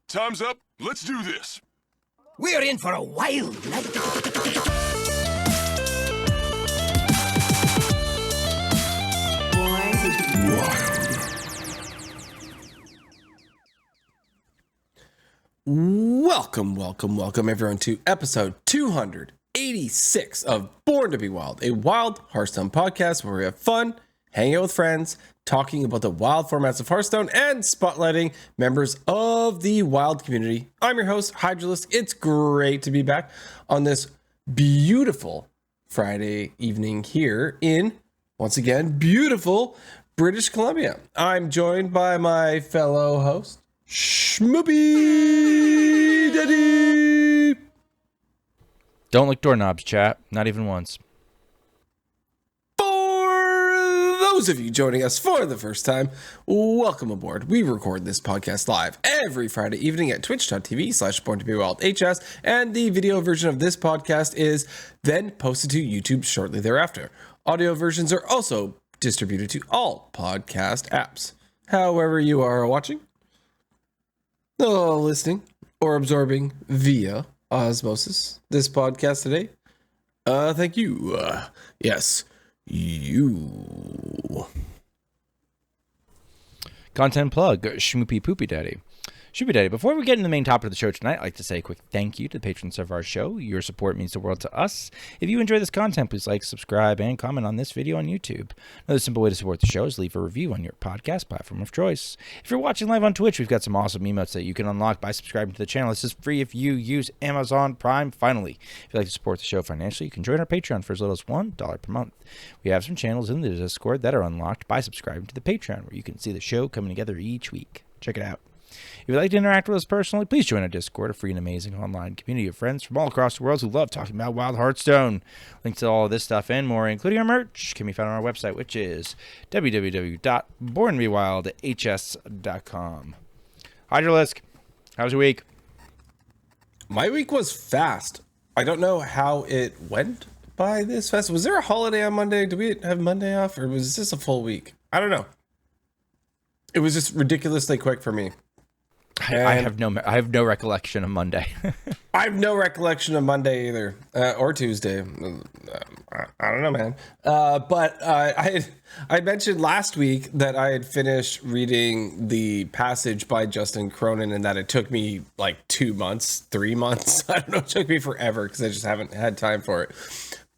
Time's up. Let's do this. We're in for a wild night. Welcome everyone to episode 286 of Born to be Wild, a wild Hearthstone podcast where we have fun, hang out with friends, talking about the wild formats of Hearthstone, and spotlighting members of the wild community. I'm your host, Hydralisk. It's great to be back on this beautiful Friday evening here in, once again, beautiful British Columbia. I'm joined by my fellow host, Schmoopydady. Don't lick doorknobs, chat. Not even once. Those of you joining us for the first time, welcome aboard. We record this podcast live every Friday evening at twitch.tv/borntobewildhs, and the video version of this podcast is then posted to YouTube shortly thereafter. Audio versions are also distributed to all podcast apps. However you are watching, listening, or absorbing via osmosis this podcast today, thank you. Yes, you. Content plug, Schmoopydady. Schmoopydady. Before we get into the main topic of the show tonight, I'd like to say a quick thank you to the patrons of our show. Your support means the world to us. If you enjoy this content, please like, subscribe, and comment on this video on YouTube. Another simple way to support the show is leave a review on your podcast platform of choice. If you're watching live on Twitch, we've got some awesome emotes that you can unlock by subscribing to the channel. This is free if you use Amazon Prime. Finally, if you'd like to support the show financially, you can join our Patreon for as little as $1 per month. We have some channels in the Discord that are unlocked by subscribing to the Patreon, where you can see the show coming together each week. Check it out. If you'd like to interact with us personally, please join our Discord, a free and amazing online community of friends from all across the world who love talking about Wild Hearthstone. Links to all of this stuff and more, including our merch, can be found on our website, which is www.borntobewildhs.com. Hydralisk, how was your week? My week was fast. I don't know how it went by this fast. Was there a holiday on Monday? Did we have Monday off, or was this a full week? I don't know. It was just ridiculously quick for me. I have no recollection of Monday. I have no recollection of Monday either, or Tuesday. I don't know, man. But I mentioned last week that I had finished reading The Passage by Justin Cronin, and that it took me like 2 months, 3 months. I don't know, it took me forever because I just haven't had time for it.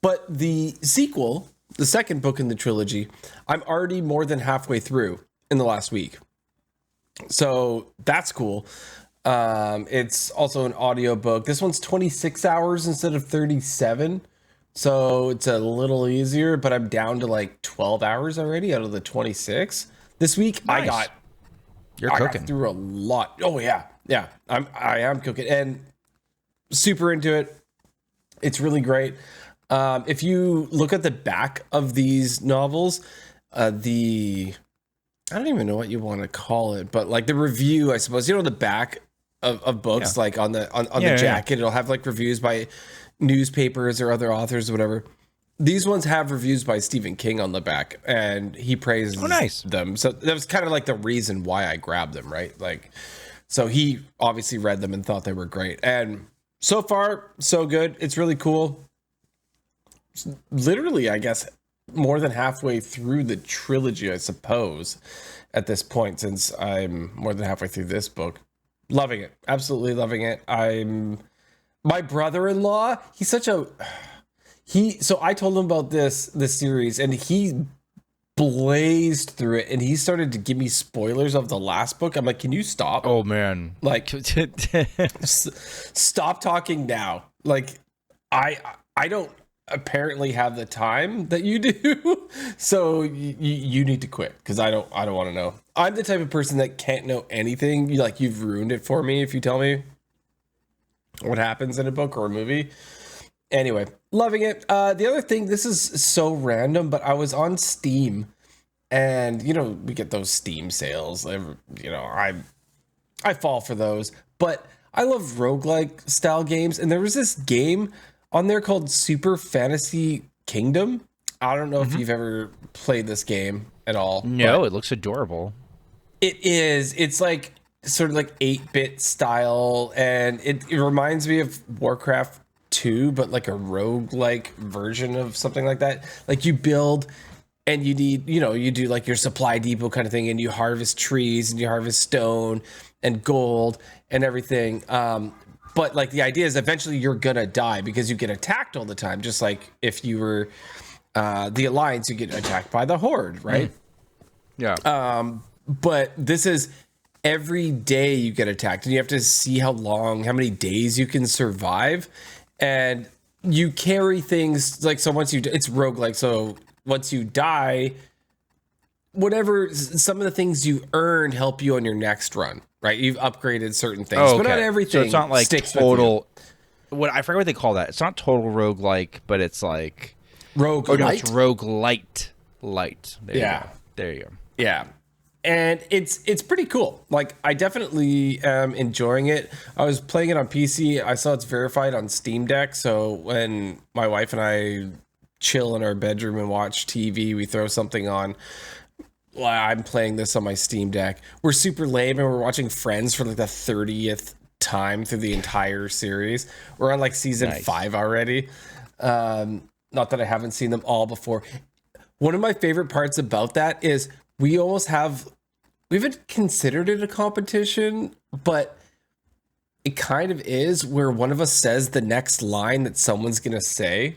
But the sequel, the second book in the trilogy, I'm already more than halfway through in the last week. So that's cool. It's also an audiobook. This one's 26 hours instead of 37. So it's a little easier, but I'm down to like 12 hours already out of the 26. This week, nice. I got through a lot. Oh yeah. Yeah. I am cooking and super into it. It's really great. If you look at the back of these novels, I don't even know what you want to call it, but like the review, I suppose, you know, the back of books, like on the jacket, it'll have like reviews by newspapers or other authors or whatever. These ones have reviews by Stephen King on the back, and he praises them. So that was kind of like the reason why I grabbed them, right? Like, so he obviously read them and thought they were great. And so far, so good. It's really cool. It's literally, I guess, more than halfway through the trilogy, I suppose, at this point, since I'm more than halfway through this book. Loving it. Absolutely loving it. My brother-in-law, so I told him about this series, and he blazed through it, and he started to give me spoilers of the last book. I'm like, can you stop? Oh man. Like, stop talking now. Like, I don't apparently have the time that you do, so you need to quit, because I don't want to know. I'm the type of person that can't know anything. You've ruined it for me if you tell me what happens in a book or a movie. Anyway, loving it. The other thing, this is so random, but I was on Steam, and we get those Steam sales. I fall for those, but I love roguelike style games, and there was this game on there called Super Fantasy Kingdom. I don't know if you've ever played this game at all. No, it looks adorable. It is. It's like sort of like 8-bit style, and it reminds me of Warcraft 2, but like a roguelike version of something like that. Like you build and you need, you do like your supply depot kind of thing, and you harvest trees and you harvest stone and gold and everything. But like the idea is eventually you're gonna die because you get attacked all the time. Just like if you were the Alliance, you get attacked by the Horde, right? Yeah. But this is every day you get attacked, and you have to see how many days you can survive. And you carry things like, so once it's roguelike. So once you die, some of the things you earned help you on your next run, right? You've upgraded certain things, but not everything. So it's not like sticks total. I forget what they call that. It's not total roguelike, but it's like roguelite. Oh no, it's roguelite. Light. There you go. Yeah. And it's pretty cool. Like, I definitely am enjoying it. I was playing it on PC. I saw it's verified on Steam Deck. So when my wife and I chill in our bedroom and watch TV, we throw something on. Well, I'm playing this on my Steam Deck. We're super lame, and we're watching Friends for like the 30th time through the entire series. We're on like season 5 already. Not that I haven't seen them all before. One of my favorite parts about that is we haven't considered it a competition, but it kind of is, where one of us says the next line that someone's going to say.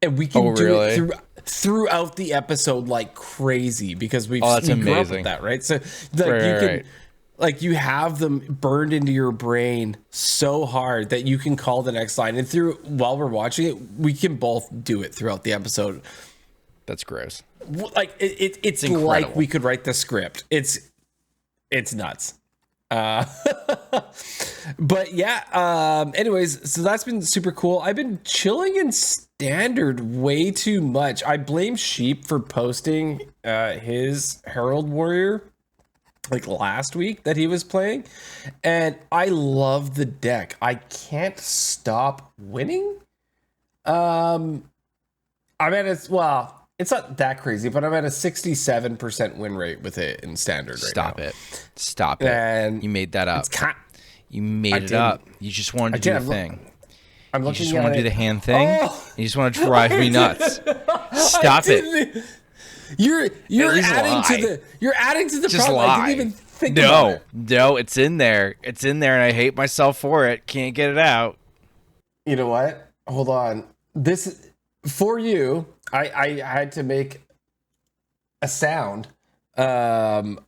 And we can do it throughout the episode like crazy, because we grew up with that, right? So like you have them burned into your brain so hard that you can call the next line. And while we're watching it, we can both do it throughout the episode. That's gross. Like it's like we could write the script. It's nuts. But yeah, anyways, so that's been super cool. I've been chilling in standard way too much. I blame Sheep for posting his Herald Warrior like last week that he was playing, and I love the deck. I can't stop winning. I'm at it's not that crazy, but I'm at a 67% win rate with it in standard right now. Stop it. And you made that up. You made it up. You just wanted to do the thing. You just want to do the hand thing. You just want to drive me nuts. Stop it. You're adding to the just problem. Lie. I didn't even think about it. No, it's in there. It's in there, and I hate myself for it. Can't get it out. You know what? Hold on. This for you. I had to make a sound that I'm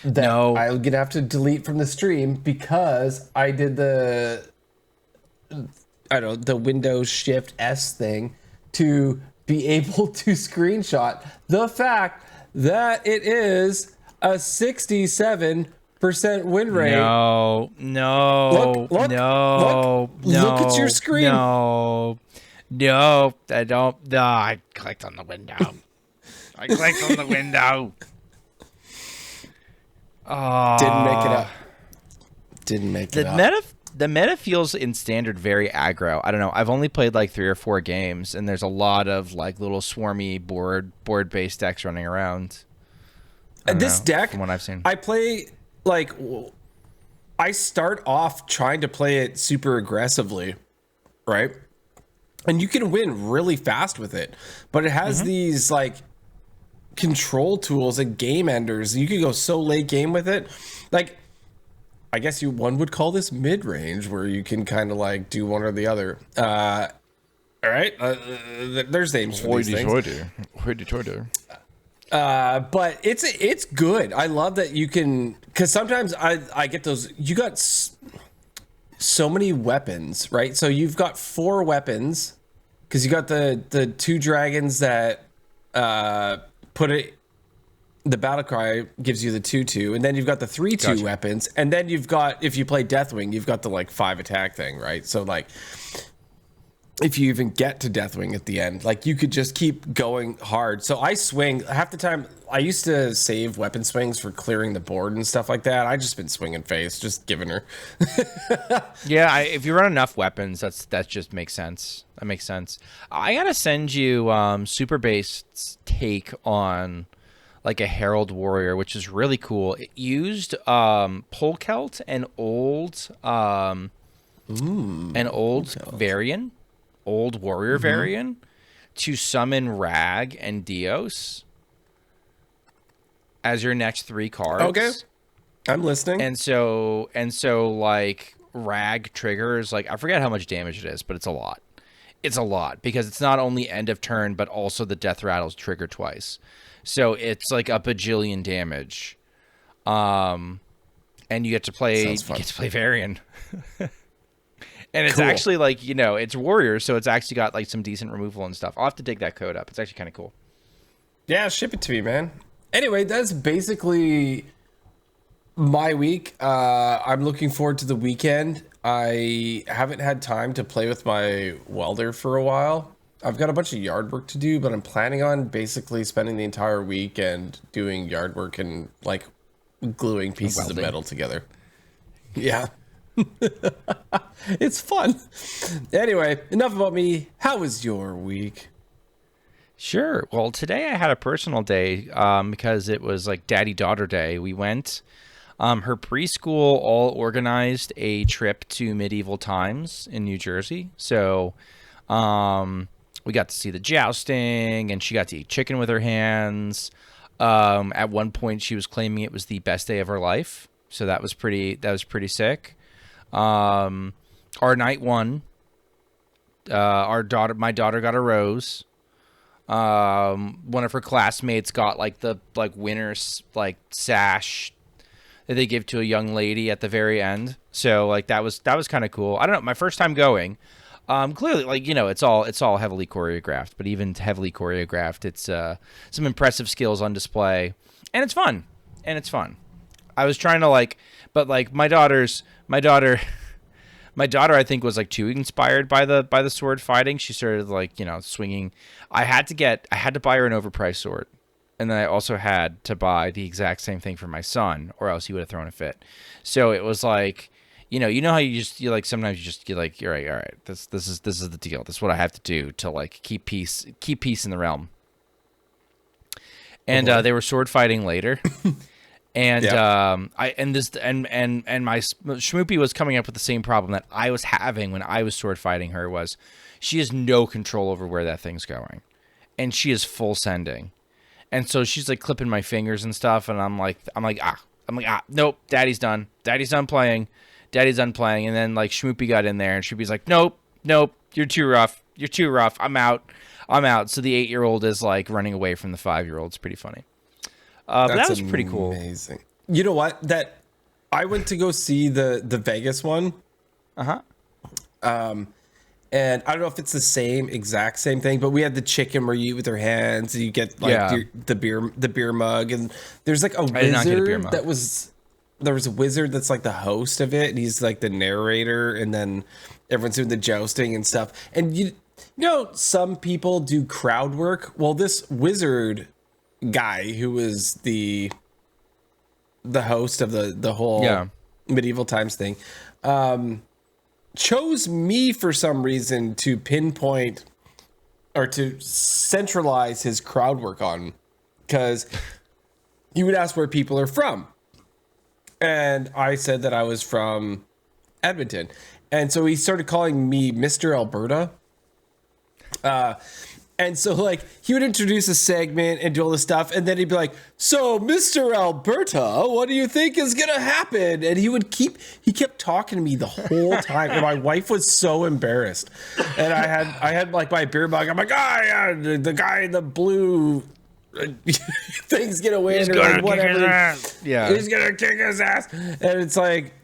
gonna have to delete from the stream, because I did the Windows Shift S thing to be able to screenshot the fact that it is a 67% win rate. No. Look at your screen. No, I don't. No, I clicked on the window. Oh, Didn't make it up. The meta feels in standard very aggro. I don't know. I've only played like 3 or 4 games, and there's a lot of like little swarmy board-based decks running around. This deck, from what I've seen, I play like, I start off trying to play it super aggressively, right? And you can win really fast with it, but it has these like control tools and game enders. You can go so late game with it. Like, I guess one would call this mid range, where you can kind of like do one or the other. All right, there's names for these things. But it's good. I love that you can, because sometimes I get those. You got so many weapons, right? So you've got 4 weapons, because you got the 2 dragons that put it. The battle cry gives you the 2/2, and then you've got the 3/2 weapons, and then you've got, if you play Deathwing, you've got the like 5 attack thing, right? So like, if you even get to Deathwing at the end, like you could just keep going hard. So I swing half the time. I used to save weapon swings for clearing the board and stuff like that. I just been swinging face, just giving her. Yeah, if you run enough weapons, that just makes sense. That makes sense. I gotta send you Super Based's take on like a Herald Warrior, which is really cool. It used Polkelt, an old Varian, old warrior Varian, to summon Rag and Dios as your next 3 cards. Okay, I'm listening. And so like Rag triggers, like I forget how much damage it is, but it's a lot. It's a lot because it's not only end of turn, but also the death rattles trigger twice. So it's like a bajillion damage. And you get to play Varian. And it's actually like, you know, it's warrior, so it's actually got like some decent removal and stuff. I'll have to dig that code up. It's actually kind of cool. Yeah, ship it to me, man. Anyway, that's basically my week. I'm looking forward to the weekend. I haven't had time to play with my welder for a while. I've got a bunch of yard work to do, but I'm planning on basically spending the entire weekend doing yard work and like gluing pieces of metal together. Yeah. It's fun. Anyway, enough about me. How was your week? Sure. Well, today I had a personal day because it was like daddy-daughter day. We went, her preschool all organized a trip to medieval times in New Jersey. So we got to see the jousting, and she got to eat chicken with her hands. At one point, she was claiming it was the best day of her life. So that was pretty sick. Our night one, my daughter got a rose. One of her classmates got like the winner's like sash that they give to a young lady at the very end. So like that was kind of cool. I don't know, my first time going. Clearly, like, you know, it's all heavily choreographed, but even heavily choreographed, it's some impressive skills on display, and it's fun. I was trying to like, but like my daughter, I think, was like too inspired by the sword fighting. She started like, you know, swinging. I had to buy her an overpriced sword, and then I also had to buy the exact same thing for my son, or else he would have thrown a fit. So it was like, you know how you like sometimes you're like, all right, this is the deal. This is what I have to do to like keep peace in the realm. And they were sword fighting later. And my Schmoopy was coming up with the same problem that I was having when I was sword fighting her. Was she has no control over where that thing's going, and she is full sending, and so she's like clipping my fingers and stuff, and I'm like nope, Daddy's done playing, and then like Schmoopy got in there, and Schmoopy's like nope, you're too rough, I'm out. So the 8-year-old is like running away from the 5-year-old. It's pretty funny. But that was pretty cool. Amazing. You know what? That I went to go see the Vegas one. And I don't know if it's the exact same thing, but we had the chicken where you eat with your hands and you get like the beer mug, and there's like a wizard there was a wizard that's like the host of it, and he's like the narrator, and then everyone's doing the jousting and stuff. And you know, some people do crowd work. Well, this wizard guy who was the host of the whole medieval times thing chose me for some reason to pinpoint or to centralize his crowd work on, because he would ask where people are from, and I said that I was from Edmonton, and so he started calling me Mr. Alberta. And so, like, he would introduce a segment and do all this stuff, and then he'd be like, so, Mr. Alberta, what do you think is going to happen? And he kept talking to me the whole time, and my wife was so embarrassed. And I had like, my beer mug. I'm like, the guy in the blue thing's going to win. He's going to kick his ass. Yeah. He's going to kick his ass. And it's like,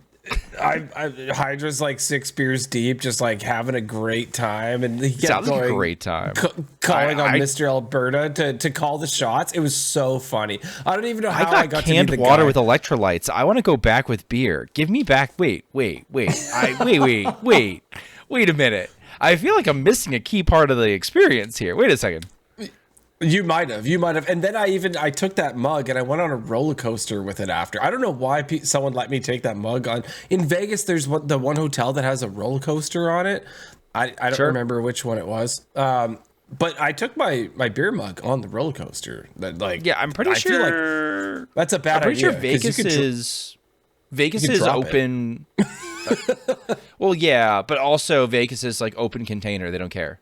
Hydra's like 6 beers deep, just like having a great time, and he kept sounds like a great time. Calling on Mr. Alberta to call the shots. It was so funty. I don't even know how I got canned to be the water guy. with electrolytes. I want to go back with beer. Give me back. Wait a minute. I feel like I'm missing a key part of the experience here. Wait a second. You might have. And then I took that mug and I went on a roller coaster with it after. I don't know why someone let me take that mug on. In Vegas, there's the one hotel that has a roller coaster on it. I don't remember which one it was. But I took my beer mug on the roller coaster. That Yeah, I'm pretty sure. Feel like that's a bad I'm pretty idea. sure Vegas is drop open. Well, yeah, but also Vegas is like open container. They don't care.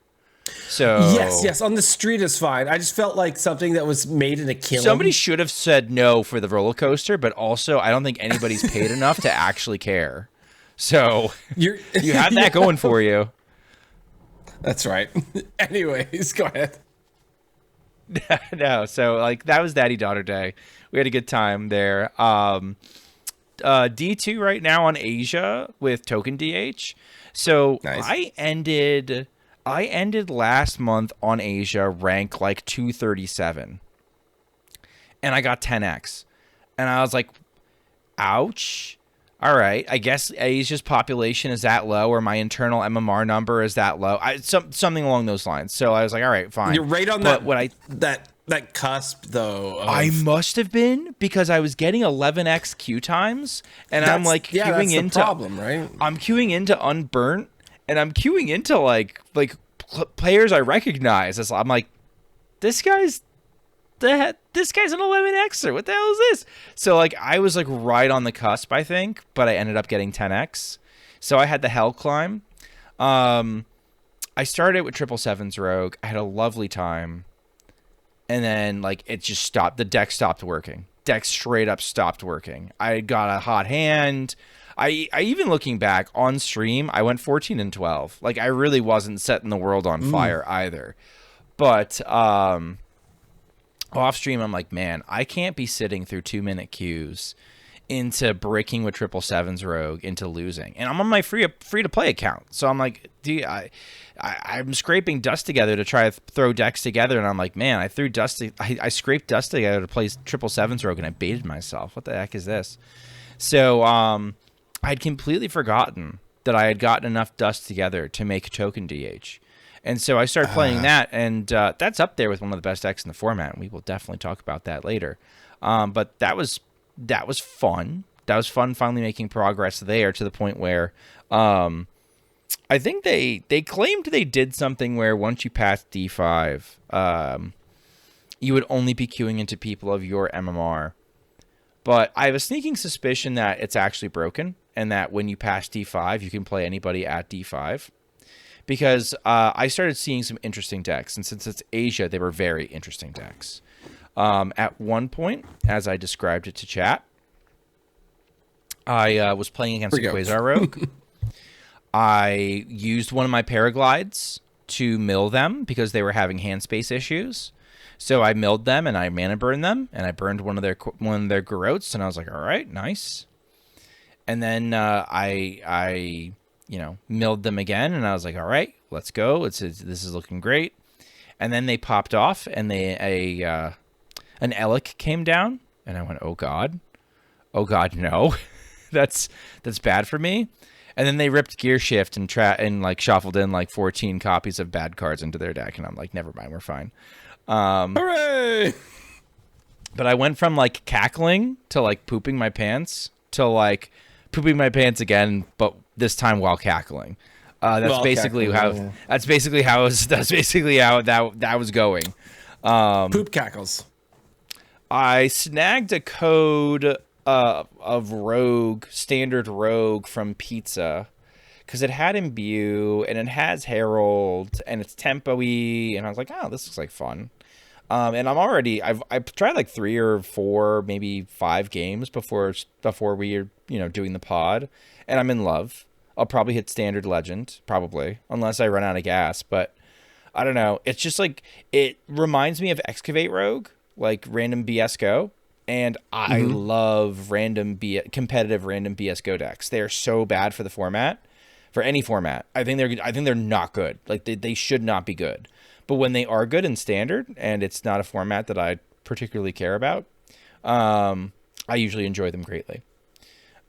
So yes, on the street is fine. I just felt like something that was made in a kiln. Somebody should have said no for the roller coaster, but also I don't think anybody's paid enough to actually care. So you have that going for you. That's right. Anyways, go ahead. No, so like that was Daddy Daughter Day. We had a good time there. D2 right now on Asia with Token DH. So nice. I ended last month on Asia rank like 237. And I got 10x. And I was like, ouch. All right, I guess Asia's population is that low, or my internal MMR number is that low. Something along those lines. So I was like, all right, fine. You're right on that cusp, though. I must have been, because I was getting 11x queue times, and I'm like queuing into problem, right? I'm queuing into Unburnt, and I'm queuing into like players I recognize. I'm like, this guy's an 11xer. What the hell is this? So like I was like right on the cusp, I think, but I ended up getting 10x. So I had the hell climb. I started with 777's rogue. I had a lovely time. And then like it just stopped. The deck stopped working. Deck straight up stopped working. I got a hot hand. I even looking back on stream, I went 14 and 12. Like I really wasn't setting the world on fire either. But off stream, I'm like, man, I can't be sitting through 2-minute queues into breaking with 777's rogue into losing, and I'm on my free to play account. So I'm like, dude, I'm scraping dust together to try to throw decks together, and I'm like, man, I scraped dust together to play 777's rogue, and I baited myself. What the heck is this? So I'd completely forgotten that I had gotten enough dust together to make token DH. And so I started playing that, and that's up there with one of the best decks in the format, and we will definitely talk about that later. But that was fun. That was fun finally making progress there, to the point where I think they claimed they did something where once you passed D5, you would only be queuing into people of your MMR. But I have a sneaking suspicion that it's actually broken, and that when you pass D5, you can play anybody at D5. Because I started seeing some interesting decks, and since it's Asia, they were very interesting decks. At one point, as I described it to chat, I was playing against a Quasar Rogue. I used one of my Paraglides to mill them because they were having hand space issues. So I milled them and I mana burned them, and I burned one of their Garrotes, and I was like, all right, nice. And then I milled them again, and I was like, all right, let's go. This is looking great. And then they popped off, and an Elic came down, and I went, oh god, no, that's bad for me. And then they ripped Gear Shift and like shuffled in like 14 copies of bad cards into their deck, and I'm like, never mind, we're fine. Hooray! But I went from like cackling to like pooping my pants to like pooping my pants again, but this time while cackling. That's basically how that was going. Poop cackles. I snagged a code of standard rogue from Pizza, because it had Imbue and it has Herald and it's tempo-y, and I was like, oh, this looks like fun. And I've tried like 3 or 4, maybe 5 games before we are doing the pod, and I'm in love. I'll probably hit standard legend, probably, unless I run out of gas. But I don't know. It's just like, it reminds me of Excavate Rogue, like random BS Go. And I love competitive random BS Go decks. They are so bad for the format, for any format. I think they're not good. Like they should not be good. But when they are good in standard, and it's not a format that I particularly care about, I usually enjoy them greatly.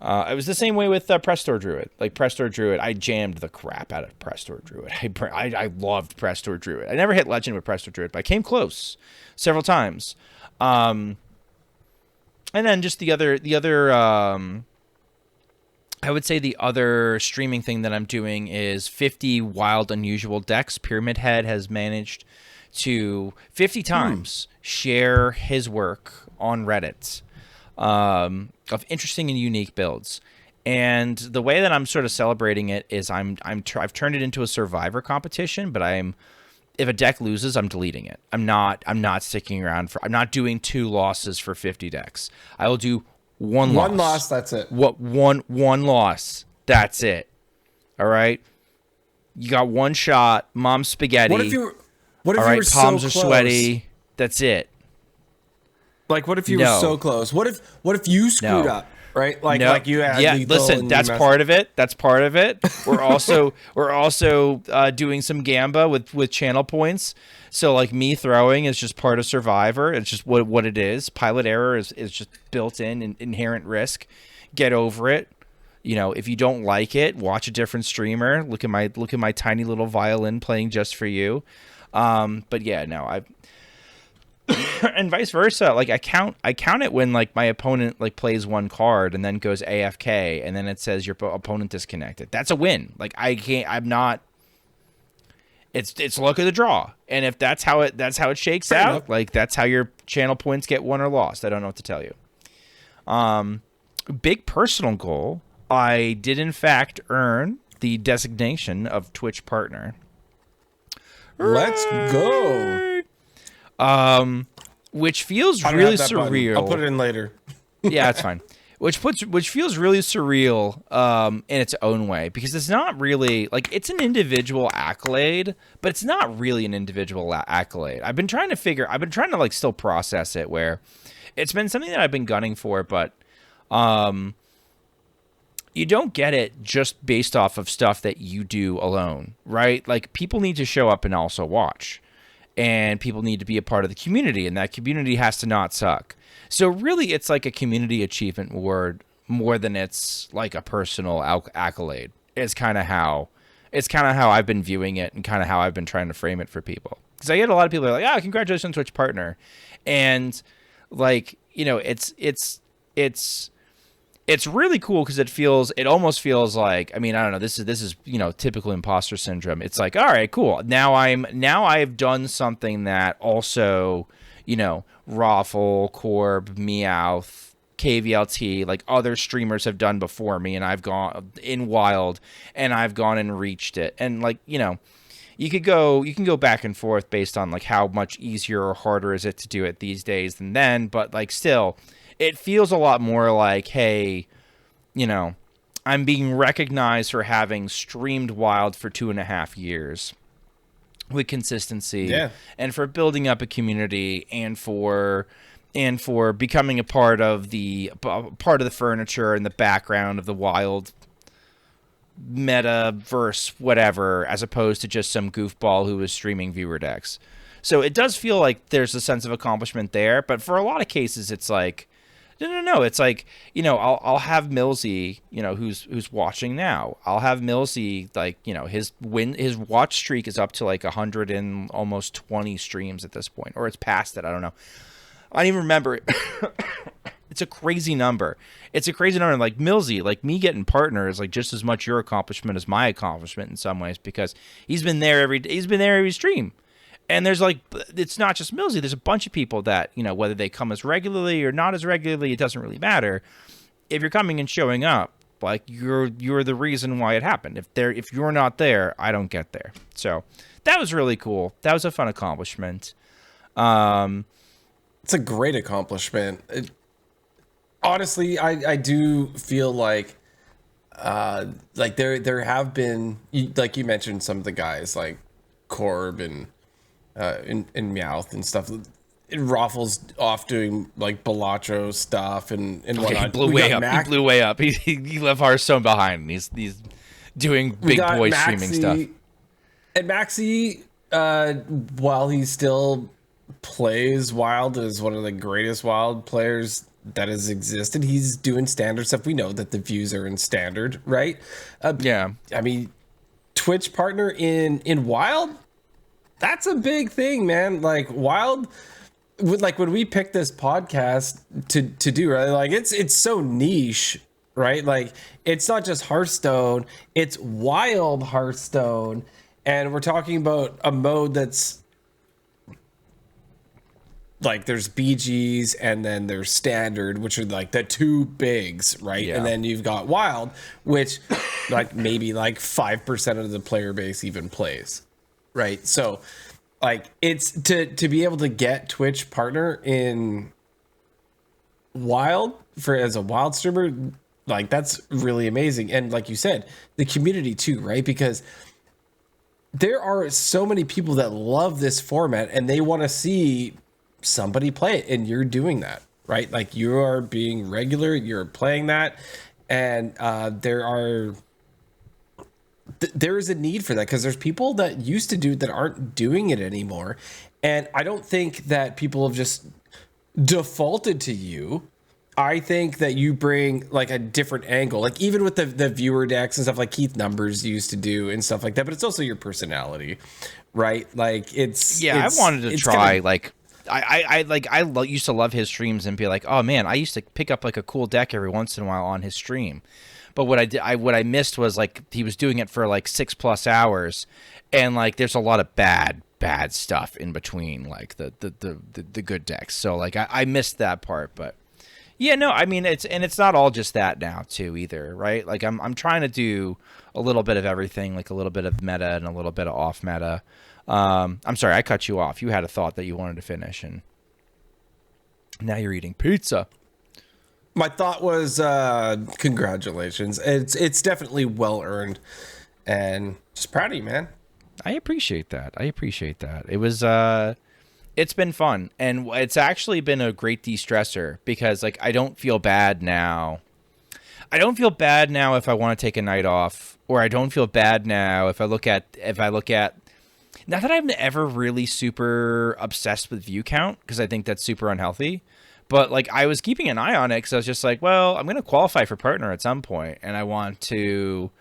It was the same way with Prestor Druid. Like Prestor Druid, I jammed the crap out of Prestor Druid. I loved Prestor Druid. I never hit Legend with Prestor Druid, but I came close several times. And then just the other I would say the other streaming thing that I'm doing is 50 wild, unusual decks. Pyramid Head has managed to 50 times share his work on Reddit of interesting and unique builds. And the way that I'm sort of celebrating it is I've turned it into a survivor competition, but if a deck loses, I'm deleting it. I'm not sticking around I'm not doing 2 losses for 50 decks. I will do one loss. That's it. One loss. That's it. All right. You got one shot. Mom's spaghetti. What if you were palms so are close? sweaty. That's it. Like, what if you were so close? What if you screwed up? Right? Like you had lethal. Listen, that's part of it. That's part of it. We're also doing some gamba with channel points. So like me throwing is just part of Survivor. It's just what it is. Pilot error is just built in inherent risk. Get over it. You know, if you don't like it, watch a different streamer. Look at my tiny little violin playing just for you. But yeah, no, and vice versa. Like I count it when like my opponent like plays one card and then goes AFK and then it says your opponent disconnected. That's a win. Like I'm not. It's luck of the draw, and if that's how it shakes Fair out, enough. like that's how your channel points get won or lost. I don't know what to tell you. Big personal goal. I did in fact earn the designation of Twitch partner. Let's go. Which feels I don't really have that button. surreal. I'll put it in later. Yeah, it's fine. Which feels really surreal in its own way, because it's not really like it's an individual accolade, but it's not really an individual accolade. I've been trying to like still process it, where it's been something that I've been gunning for, but you don't get it just based off of stuff that you do alone, right? Like people need to show up and also watch, and people need to be a part of the community, and that community has to not suck. So really, it's like a community achievement award more than it's like a personal accolade. It's kind of how I've been viewing it, and kind of how I've been trying to frame it for people. Because I get a lot of people that are like, congratulations, Twitch partner, and like, you know, it's really cool because it almost feels like, I mean, I don't know, this is you know, typical imposter syndrome. It's like, all right, cool. Now I've done something that also, you know, Raffle, Corb, Meowth, KVLT, like other streamers have done before me, and I've gone in Wild, and I've gone and reached it. And like, you know, you can go back and forth based on like how much easier or harder is it to do it these days than then, but like still, it feels a lot more like, hey, you know, I'm being recognized for having streamed Wild for 2.5 years. With consistency, yeah, and for building up a community, and for becoming a part of the furniture and the background of the Wild metaverse, whatever, as opposed to just some goofball who is streaming viewer decks. So it does feel like there's a sense of accomplishment there, but for a lot of cases, it's like, no. It's like, you know, I'll have Millsy, you know, who's watching now. I'll have Millsy, like, you know, his watch streak is up to like 100 and almost 20 streams at this point, or it's past it. I don't know. I don't even remember. It's a crazy number. Like Millsy, like me getting partner is like just as much your accomplishment as my accomplishment in some ways, because he's been there every stream. And there's like, it's not just Millsy. There's a bunch of people that, you know, whether they come as regularly or not as regularly, it doesn't really matter. If you're coming and showing up, like you're the reason why it happened. If you're not there, I don't get there. So that was really cool. That was a fun accomplishment. It's a great accomplishment. Honestly, I do feel like there have been, like you mentioned, some of the guys like Corb and Meowth and stuff. And Raffle's off doing like Balatro stuff and whatnot. He blew way up. He left Hearthstone behind, and he's doing big boy streaming stuff. And Maxi, while he still plays Wild, is one of the greatest Wild players that has existed. He's doing standard stuff. We know that the views are in standard, right? Yeah. I mean, Twitch partner in Wild. That's a big thing, man. Like Wild, like when we picked this podcast to do, right? Like it's so niche right? Like, it's not just Hearthstone, it's Wild Hearthstone. And we're talking about a mode that's like, there's BGs and then there's standard, which are like the two bigs, right? Yeah. And then you've got Wild, which like maybe like 5% of the player base even plays, right? So like, it's to be able to get Twitch partner in Wild as a Wild streamer, like, that's really amazing. And like you said, the community too, right? Because there are so many people that love this format and they want to see somebody play it, and you're doing that, right? Like, you are being regular, you're playing that, and there is a need for that, because there's people that used to do it that aren't doing it anymore. And I don't think that people have just defaulted to you. I think that you bring like a different angle, like even with the viewer decks and stuff like Keith Numbers used to do and stuff like that, but it's also your personality, right? Like, I wanted to try like I used to love his streams and be like, oh man, I used to pick up like a cool deck every once in a while on his stream. But what I missed was like he was doing it for like 6+ hours, and like there's a lot of bad stuff in between, like the good decks. So like I missed that part. But yeah, no, I mean it's not all just that now too either, right? Like I'm trying to do a little bit of everything, like a little bit of meta and a little bit of off meta. I'm sorry, I cut you off. You had a thought that you wanted to finish, and now you're eating pizza. My thought was, congratulations. It's definitely well earned, and just proud of you, man. I appreciate that. It was, it's been fun, and it's actually been a great de-stressor, because like I don't feel bad now. I don't feel bad now if I want to take a night off, or I don't feel bad now if I look at not that I'm ever really super obsessed with view count, because I think that's super unhealthy. But like I was keeping an eye on it because I was just like, well, I'm going to qualify for partner at some point, and I want to,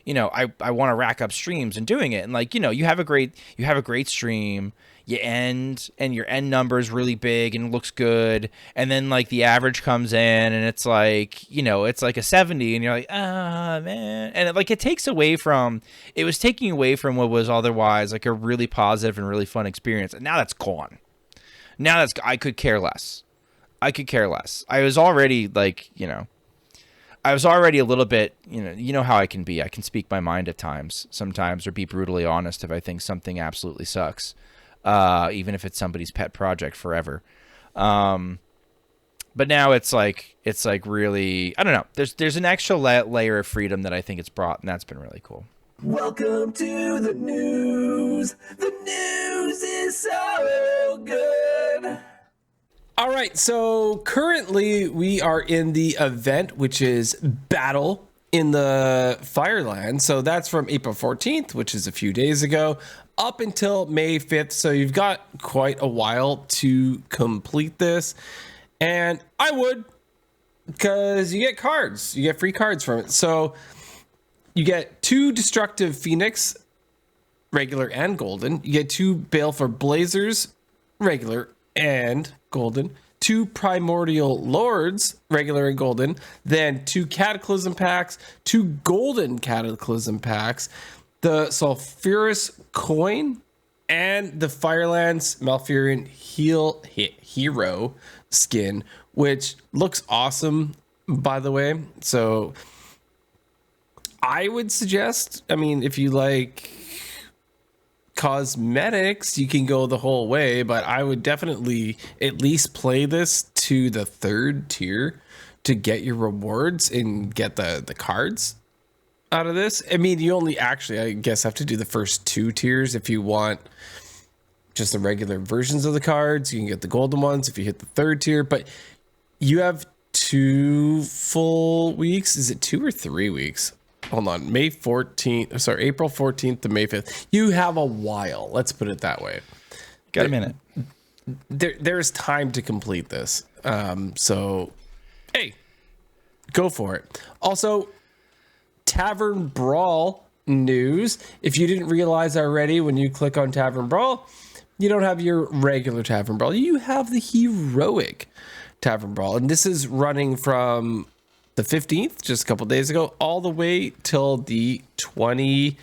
I want to rack up streams and doing it. And like, you have a great stream, you end, and your end number is really big and looks good, and then like the average comes in and it's like, it's like a 70, and you're like, man, and it was taking away from what was otherwise like a really positive and really fun experience, and now that's gone. I could care less. I was already like, I was already a little bit, you know how I can be. I can speak my mind at times, sometimes, or be brutally honest if I think something absolutely sucks, even if it's somebody's pet project forever. But now it's like really, I don't know. There's an extra layer of freedom that I think it's brought, and that's been really cool. Welcome to the news. The news is so good. All right, so currently we are in the event, which is Battle in the Fireland. So that's from April 14th, which is a few days ago, up until May 5th. So you've got quite a while to complete this. And I would, because you get cards. You get free cards from it. So you get 2 Destructive Phoenix, regular and golden. You get 2 Baleful Blazers, regular and golden, 2 Primordial Lords, regular and golden, then 2 Cataclysm packs, 2 golden Cataclysm packs, the Sulfurous Coin, and the Firelands Malfurion Hero skin, which looks awesome, by the way. So I would suggest, if you like cosmetics, you can go the whole way, but I would definitely at least play this to the 3rd tier to get your rewards and get the cards out of this. You only actually, I guess, have to do the first 2 tiers if you want just the regular versions of the cards. You can get the golden ones if you hit the 3rd tier, but you have 2 full weeks. Is it 2 or 3 weeks? Hold on, April 14th to May 5th. You have a while. Let's put it that way. Got a minute. There's time to complete this. So, hey, go for it. Also, Tavern Brawl news. If you didn't realize already, when you click on Tavern Brawl, you don't have your regular Tavern Brawl. You have the heroic Tavern Brawl. And this is running from the 15th, just a couple days ago, all the way till the 22nd.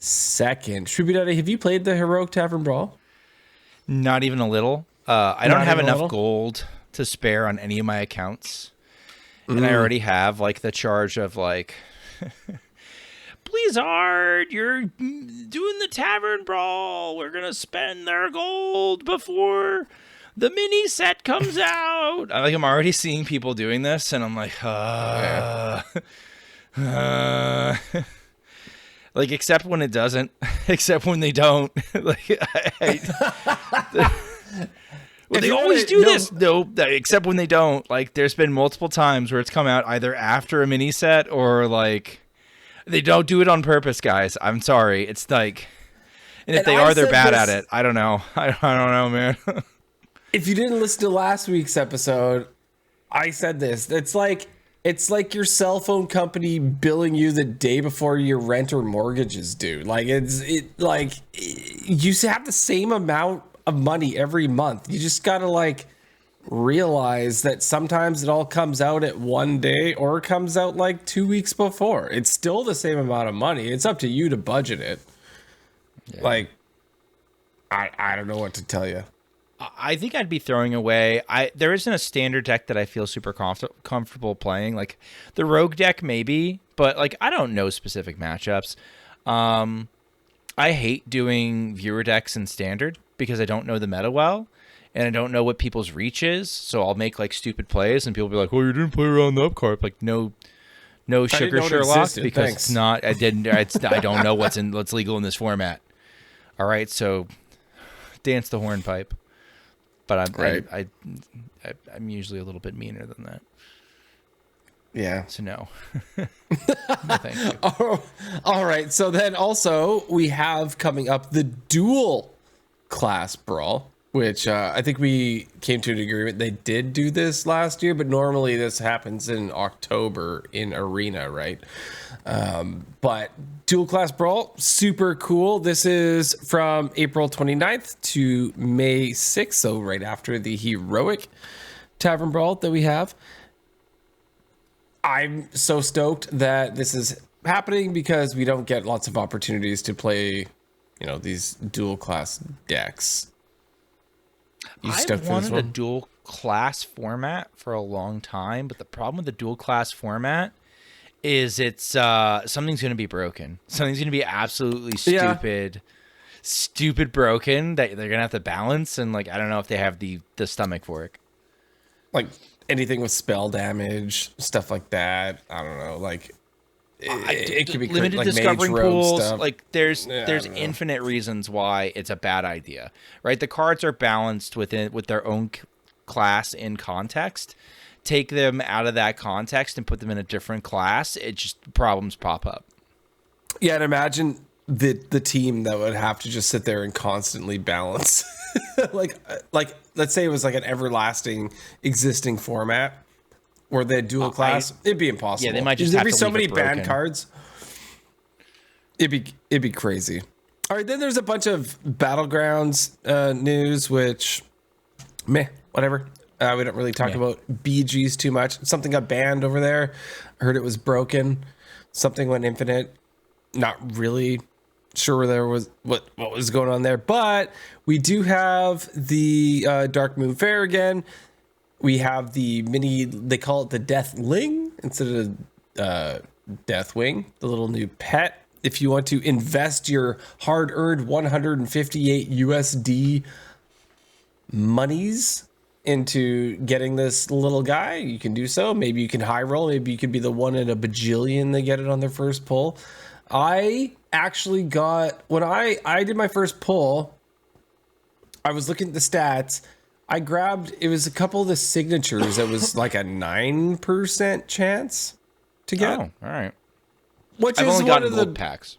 Schmoopydady, have you played the Heroic Tavern Brawl? Not even a little. I don't have enough little? gold to spare on any of my accounts. And I already have like the charge of like, Blizzard, you're doing the Tavern Brawl. We're going to spend their gold before the mini set comes out. I'm already seeing people doing this and I'm like, like, except when it doesn't, except when they don't. Like, well, they always do this. No, except when they don't. Like, there's been multiple times where it's come out either after a mini set or like they don't do it on purpose, guys. I'm sorry. It's like, and if they are, they're bad at it. I don't know. I don't know, man. If you didn't listen to last week's episode, I said this. It's like your cell phone company billing you the day before your rent or mortgage is due. Like you have the same amount of money every month. You just gotta like realize that sometimes it all comes out at one day or it comes out like 2 weeks before. It's still the same amount of money. It's up to you to budget it. Yeah. Like, I don't know what to tell you. I think I'd be throwing away. There isn't a standard deck that I feel super comfortable playing. Like the rogue deck, maybe, but like I don't know specific matchups. I hate doing viewer decks in standard because I don't know the meta well, and I don't know what people's reach is. So I'll make like stupid plays, and people will be like, "Oh, you didn't play around the upcard." Like no sugar Sherlock because Thanks. It's not. I didn't. I don't know what's legal in this format. All right, so dance the hornpipe. But I'm usually a little bit meaner than that. Yeah. So no. No, thank you. All right. So then also we have coming up the dual class brawl, which I think we came to an agreement. They did do this last year, but normally this happens in October in Arena, right? But dual class brawl, super cool. This is from April 29th to May 6th, so right after the Heroic Tavern Brawl that we have. I'm so stoked that this is happening because we don't get lots of opportunities to play, these dual class decks. I've wanted a dual class format for a long time, but the problem with the dual class format is it's something's going to be broken. Something's going to be absolutely stupid broken that they're going to have to balance, and like I don't know if they have the stomach for it. Like anything with spell damage, stuff like that. I don't know. Like it could be limited like discovering mage rogue pools. stuff. Like there's infinite reasons why it's a bad idea, right? The cards are balanced with their own class in context. Take them out of that context and put them in a different class, it just problems pop up. Yeah, and imagine the team that would have to just sit there and constantly balance. like let's say it was like an everlasting existing format where they had dual class. It'd be impossible. Yeah, they might just there'd have be to so leave many it broken. banned cards. It'd be crazy. All right, then there's a bunch of Battlegrounds news, which whatever. We don't really talk about BGs too much. Something got banned over there. I heard it was broken. Something went infinite. Not really sure there was what was going on there. But we do have the Dark Moon Fair again. We have the mini, they call it the Deathling instead of Deathwing, the little new pet. If you want to invest your hard-earned 158 USD monies into getting this little guy, you can do so. Maybe you can high roll. Maybe you could be the one in a bajillion that get it on their first pull. I actually got, when I did my first pull, I was looking at the stats. I grabbed, it was a couple of the signatures that was like a 9% chance to get. Oh, all right. Which I've is only one gotten of the gold packs.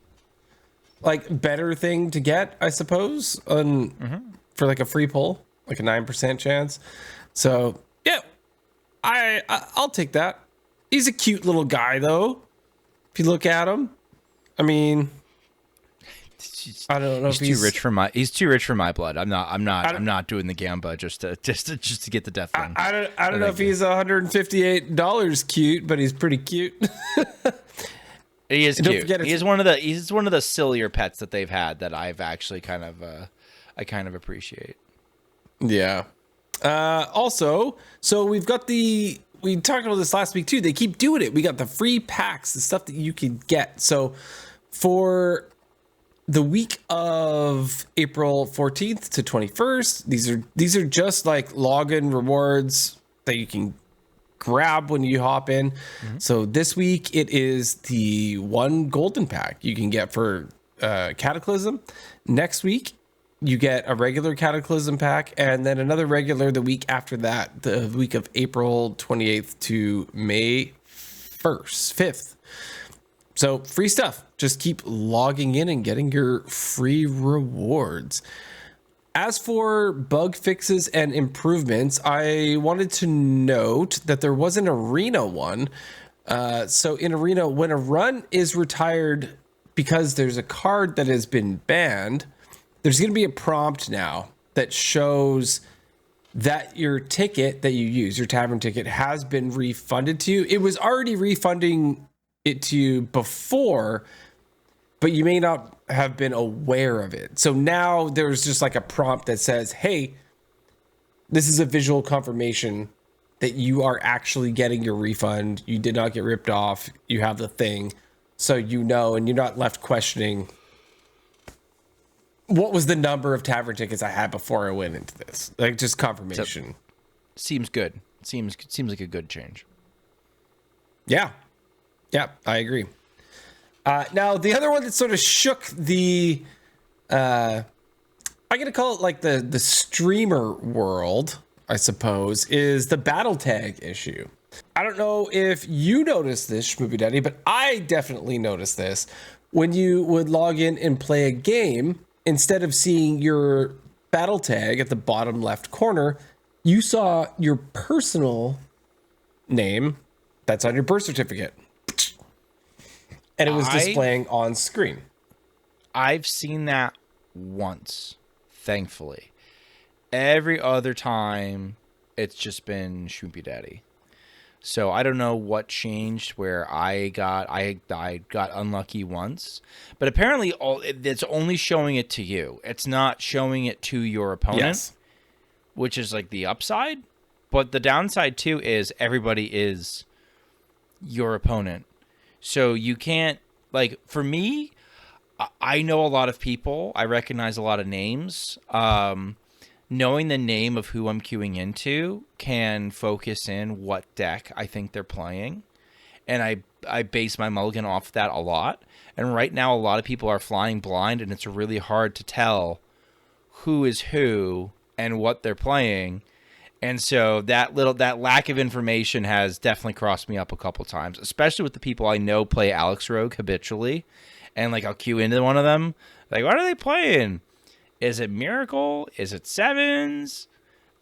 Like better thing to get, I suppose, for like a free pull, like a 9% chance. So yeah, I'll take that. He's a cute little guy though. If you look at him, I mean, I don't know. He's too rich for my. He's too rich for my blood. I'm not doing the gamba just to get the death thing. I don't know if he's $158 cute, but he's pretty cute. He is cute. He's one of the sillier pets that they've had that I've actually kind of appreciate. Yeah. Also, so we talked about this last week too. They keep doing it. We got the free packs, the stuff that you can get. So for the week of April 14th to 21st, these are just like login rewards that you can grab when you hop in. Mm-hmm. So this week it is the one golden pack you can get for Cataclysm. Next week you get a regular Cataclysm pack, and then another regular the week after that, the week of April 28th to May 5th. So free stuff. Just keep logging in and getting your free rewards. As for bug fixes and improvements, I wanted to note that there was an arena one. So in arena, when a run is retired because there's a card that has been banned, there's going to be a prompt now that shows that your ticket that you use, your tavern ticket, has been refunded to you. It was already refunding it to you before, but you may not have been aware of it. So now there's just like a prompt that says, hey, this is a visual confirmation that you are actually getting your refund. You did not get ripped off. You have the thing. So you know, and you're not left questioning, what was the number of tavern tickets I had before I went into this? Like, just confirmation. Seems good. Seems like a good change. Yeah, I agree. Now, the other one that sort of shook the, I'm going to call it like the streamer world, I suppose, is the battle tag issue. I don't know if you noticed this, Schmoopydady, but I definitely noticed this. When you would log in and play a game, instead of seeing your battle tag at the bottom left corner, you saw your personal name that's on your birth certificate. And it was displaying on screen. I've seen that once, thankfully. Every other time, it's just been Schmoopydady. So I don't know what changed where I got unlucky once, but apparently it's only showing it to you. It's not showing it to your opponent, which is like the upside. But the downside too is everybody is your opponent. So you can't, like, for me, I know a lot of people. I recognize a lot of names. Knowing the name of who I'm queuing into can focus in what deck I think they're playing. And I base my mulligan off that a lot. And right now, a lot of people are flying blind, and it's really hard to tell who is who and what they're playing. And so that lack of information has definitely crossed me up a couple times, especially with the people I know play Alex Rogue habitually. And like, I'll queue into one of them. Like, what are they playing? Is it Miracle? Is it Sevens?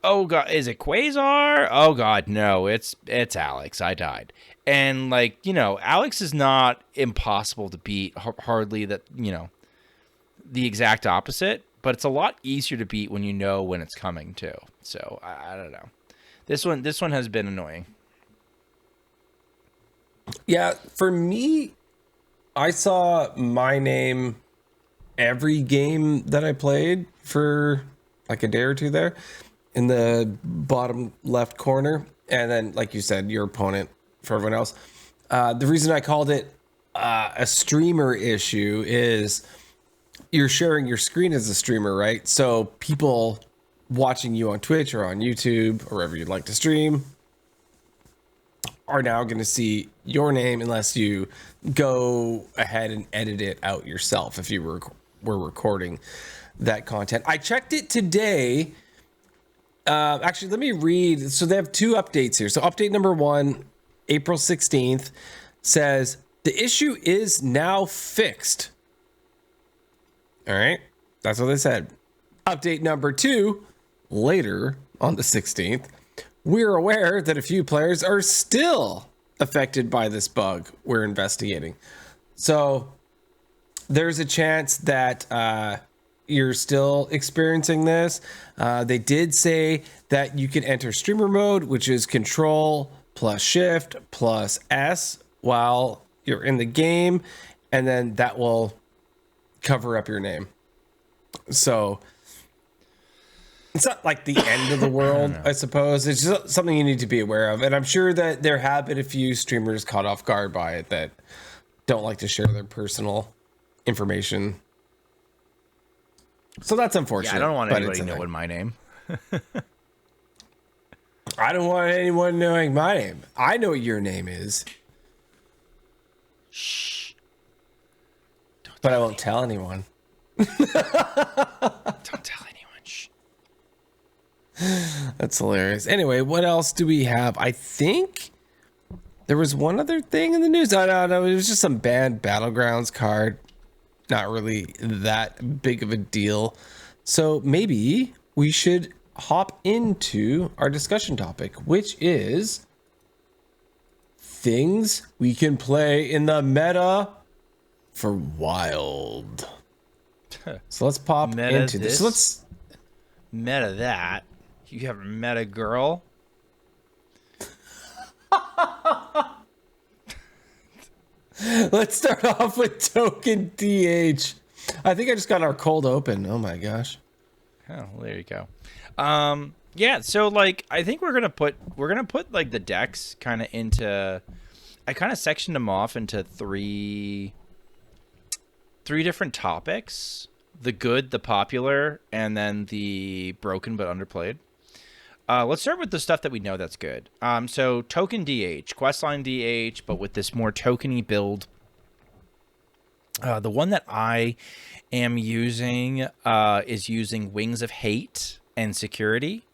Oh god, is it Quasar? Oh god, no, it's Alex. I died. And like, you know, Alex is not impossible to beat, hardly that, you know, the exact opposite, but it's a lot easier to beat when you know when it's coming too. So, I don't know. This one has been annoying. Yeah, for me, I saw my name every game that I played for like a day or two there in the bottom left corner. And then, like you said, your opponent for everyone else. The reason I called it a streamer issue is you're sharing your screen as a streamer, right? So people watching you on Twitch or on YouTube or wherever you'd like to stream are now going to see your name unless you go ahead and edit it out yourself if you were recording that content. I checked it today. Actually, let me read. So they have two updates here. So update number 1, April 16th, says the issue is now fixed. All right. That's what they said. Update number 2, later on the 16th, we're aware that a few players are still affected by this bug we're investigating. So there's a chance that you're still experiencing this. They did say that you can enter streamer mode, which is Control plus Shift plus S while you're in the game, and then that will cover up your name. So it's not like the end of the world, I suppose. It's just something you need to be aware of. And I'm sure that there have been a few streamers caught off guard by it that don't like to share their personal information. So that's unfortunate. Yeah, I don't want anybody knowing my name. I don't want anyone knowing my name. I know what your name is. Shh. But I won't tell anyone. Don't tell anyone. Shh. That's hilarious. Anyway, what else do we have? I think there was one other thing in the news. No, it was just some banned Battlegrounds card. Not really that big of a deal. So maybe we should hop into our discussion topic, which is things we can play in the meta for Wild. So let's pop into this. Let's meta that. You have a meta girl. Let's start off with Token DH. I think I just got our cold open. Oh my gosh. Oh, there you go. Yeah, so like I think we're gonna put like the decks kind of into. I kind of sectioned them off into three different topics: the good, the popular, and then the broken but underplayed. Let's start with the stuff that we know that's good. So token DH, questline DH, but with this more tokeny build. The one that I am using is using Wings of Hate and Security.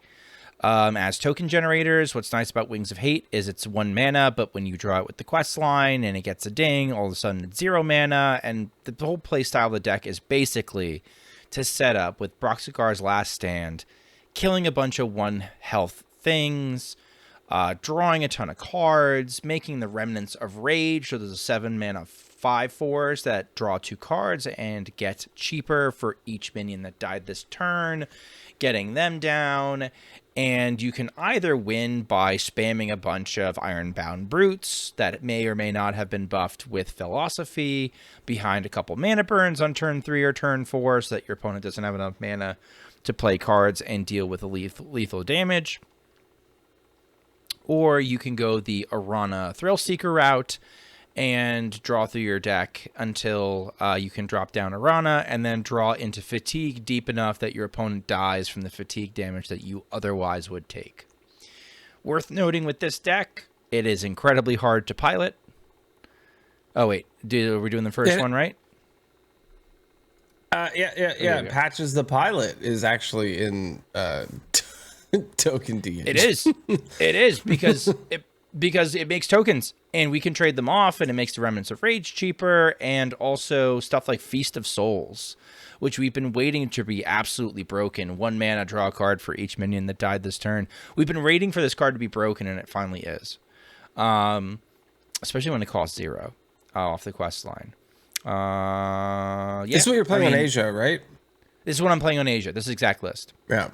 As token generators, what's nice about Wings of Hate is it's 1 mana, but when you draw it with the quest line and it gets a ding, all of a sudden it's 0 mana, and the whole play style of the deck is basically to set up with Broxigar's Last Stand, killing a bunch of 1 health things, drawing a ton of cards, making the Remnants of Rage, so there's a 7 mana 5/4s that draw 2 cards and get cheaper for each minion that died this turn, getting them down. And you can either win by spamming a bunch of Ironbound Brutes that may or may not have been buffed with Philosophy behind a couple mana burns on turn 3 or turn 4 so that your opponent doesn't have enough mana to play cards and deal with lethal damage. Or you can go the Arana Thrillseeker route and draw through your deck until you can drop down Arana and then draw into fatigue deep enough that your opponent dies from the fatigue damage that you otherwise would take. Worth noting with this deck, it is incredibly hard to pilot. Oh, wait. Are we doing the first one, right? Yeah. Patches the Pilot is actually in Token DH. It is. It is because it makes tokens and we can trade them off, and it makes the Remnants of Rage cheaper, and also stuff like Feast of Souls, which we've been waiting to be absolutely broken. 1 mana, draw a card for each minion that died this turn. We've been waiting for this card to be broken, and it finally is. Especially when it costs 0 off the quest line. This is what you're playing on Asia, right? This is what I'm playing on Asia. This is exact list. Yeah.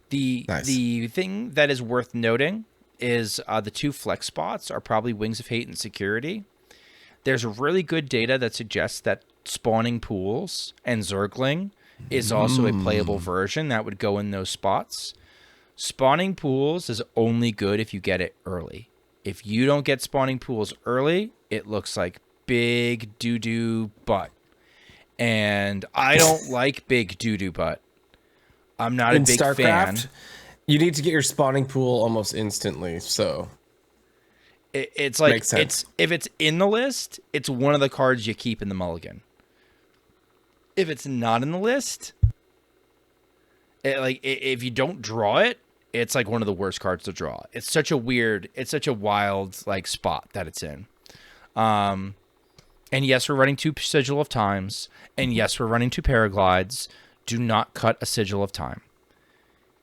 The thing that is worth noting is the 2 flex spots are probably Wings of Hate and Security. There's really good data that suggests that spawning pools and Zergling is also a playable version that would go in those spots. Spawning pools is only good if you get it early. If you don't get spawning pools early, it looks like big doo-doo butt. And I don't like big doo-doo butt. I'm not a big fan. You need to get your spawning pool almost instantly, so it's like if it's in the list, it's one of the cards you keep in the mulligan. If it's not in the list, if you don't draw it, it's like one of the worst cards to draw. It's such a wild like spot that it's in. And yes, we're running 2 Sigil of Times, and yes, we're running 2 Paraglides. Do not cut a Sigil of Time.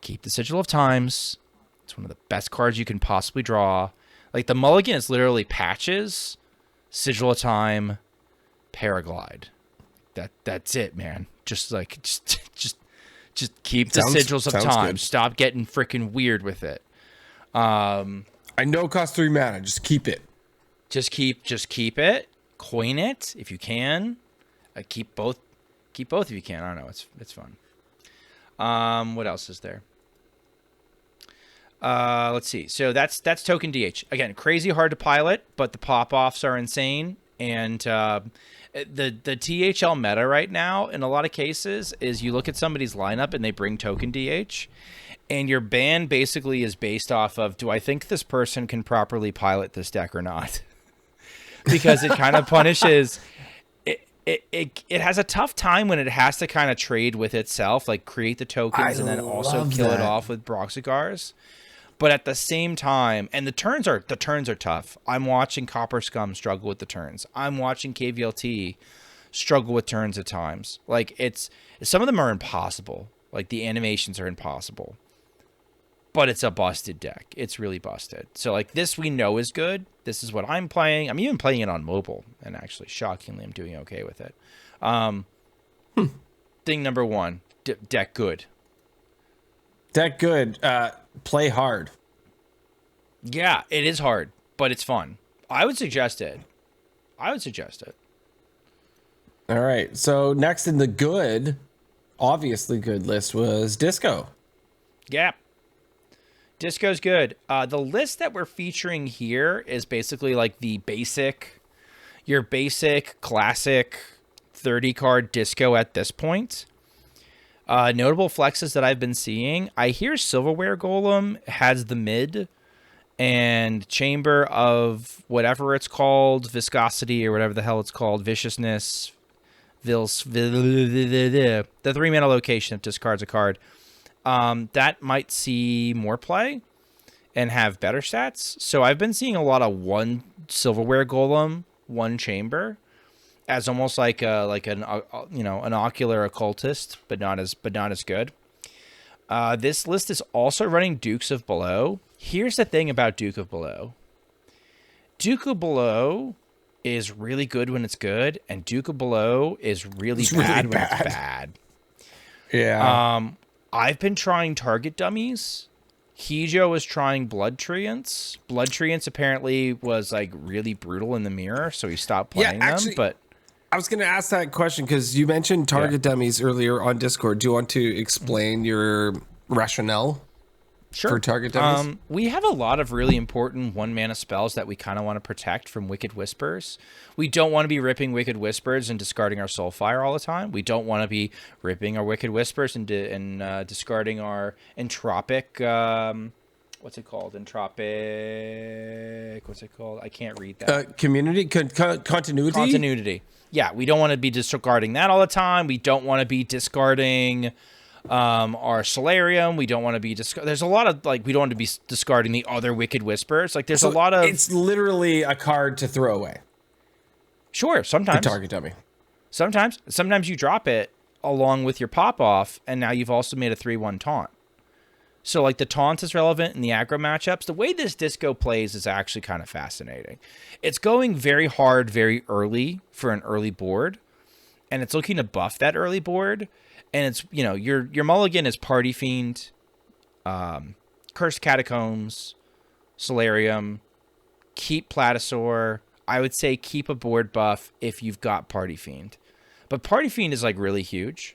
Keep the Sigil of Times. It's one of the best cards you can possibly draw. Like, the mulligan is literally Patches, Sigil of Time, Paraglide. that's it, man. Just keep the sigils of sounds time. good. Stop getting freaking weird with it. I know it costs 3 mana. Just keep it. Just keep it. Coin it if you can. Keep both if you can. I don't know. It's fun. What else is there? Let's see. So that's token DH. Again, crazy hard to pilot, but the pop-offs are insane. And the THL meta right now, in a lot of cases, is you look at somebody's lineup and they bring token DH, and your ban basically is based off of, do I think this person can properly pilot this deck or not? Because it kind of punishes... It has a tough time when it has to kind of trade with itself, like create the tokens and then also kill it off with Broxigars. But at the same time, and the turns are tough. I'm watching Copper Scum struggle with the turns. I'm watching KVLT struggle with turns at times. Like some of them are impossible. Like the animations are impossible. But it's a busted deck. It's really busted. So like this we know is good. This is what I'm playing. I'm even playing it on mobile, and actually, shockingly, I'm doing okay with it. Thing number one, deck good. Deck good. Play hard. Yeah, it is hard, but it's fun. I would suggest it. All right. So next in the good, obviously good list was Disco. Yeah. Disco's good. The list that we're featuring here is basically like your basic classic 30-card Disco at this point. Notable flexes that I've been seeing. I hear Silverware Golem has the mid and chamber of whatever it's called, viscosity or whatever the hell it's called, viciousness, the 3-mana location that discards a card. That might see more play and have better stats. So I've been seeing a lot of 1 Silverware Golem, 1 chamber as almost like an ocular occultist, but not as good. This list is also running Dukes of Below. Here's the thing about Duke of Below. Duke of Below is really good when it's good, and Duke of Below is really bad when it's bad. Yeah. I've been trying target dummies. Hijo was trying Blood Treants. Blood Treants apparently was like really brutal in the mirror, so he stopped playing them. But I was going to ask that question because you mentioned target dummies earlier on Discord. Do you want to explain your rationale for target dummies? We have a lot of really important 1-mana spells that we kind of want to protect from Wicked Whispers. We don't want to be ripping Wicked Whispers and discarding our Soulfire all the time. We don't want to be ripping our Wicked Whispers and discarding our Entropic... what's it called? Entropic... What's it called? I can't read that. Continuity? Continuity. Yeah, we don't want to be discarding that all the time. We don't want to be discarding our Solarium. We don't want to be there's a lot of we don't want to be discarding the other Wicked Whispers. Like there's a lot of... It's literally a card to throw away. Sure, sometimes. The target dummy. Sometimes you drop it along with your pop-off, and now you've also made a 3/1 taunt. So, like, the taunt is relevant in the aggro matchups. The way this Disco plays is actually kind of fascinating. It's going very hard very early for an early board, and it's looking to buff that early board. And it's, your mulligan is Party Fiend, Cursed Catacombs, Solarium, keep Platasaur. I would say keep a board buff if you've got Party Fiend. But Party Fiend is, really huge.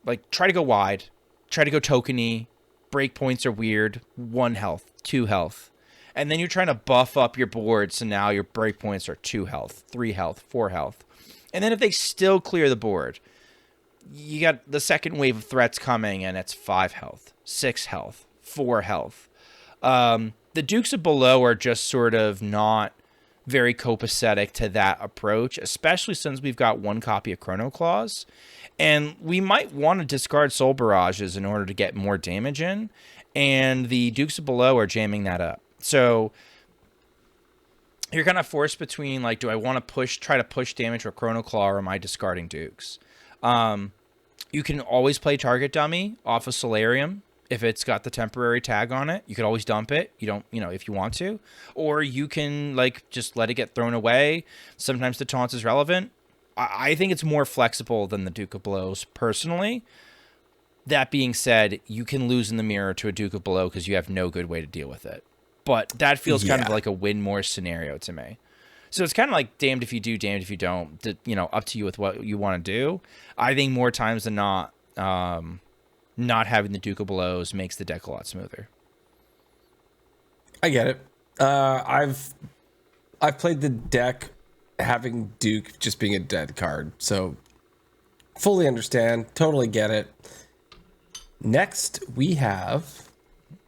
Like, try to go wide. Try to go tokeny. Breakpoints are weird. 1 health, 2 health. And then you're trying to buff up your board, so now your breakpoints are 2 health, 3 health, 4 health. And then if they still clear the board, you got the second wave of threats coming, and it's 5 health, 6 health, 4 health. The Dukes of Below are just sort of not very copacetic to that approach, especially since we've got 1 copy of Chrono Claws. And we might want to discard Soul Barrages in order to get more damage in, and the Dukes of Below are jamming that up. So you're kind of forced between, do I want to try to push damage with Chrono Claw, or am I discarding Dukes? You can always play Target Dummy off of Solarium. If it's got the temporary tag on it, you could always dump it. You don't, if you want to. Or you can, just let it get thrown away. Sometimes the taunt is relevant. I think it's more flexible than the Duke of Blows, personally. That being said, you can lose in the mirror to a Duke of Blow because you have no good way to deal with it. But that feels kind of like a win more scenario to me. So it's kind of like damned if you do, damned if you don't. Up to you with what you want to do. I think more times than not, not having the Duke of Blows makes the deck a lot smoother. I get it. I've played the deck having Duke just being a dead card, so fully understand, totally get it. Next, we have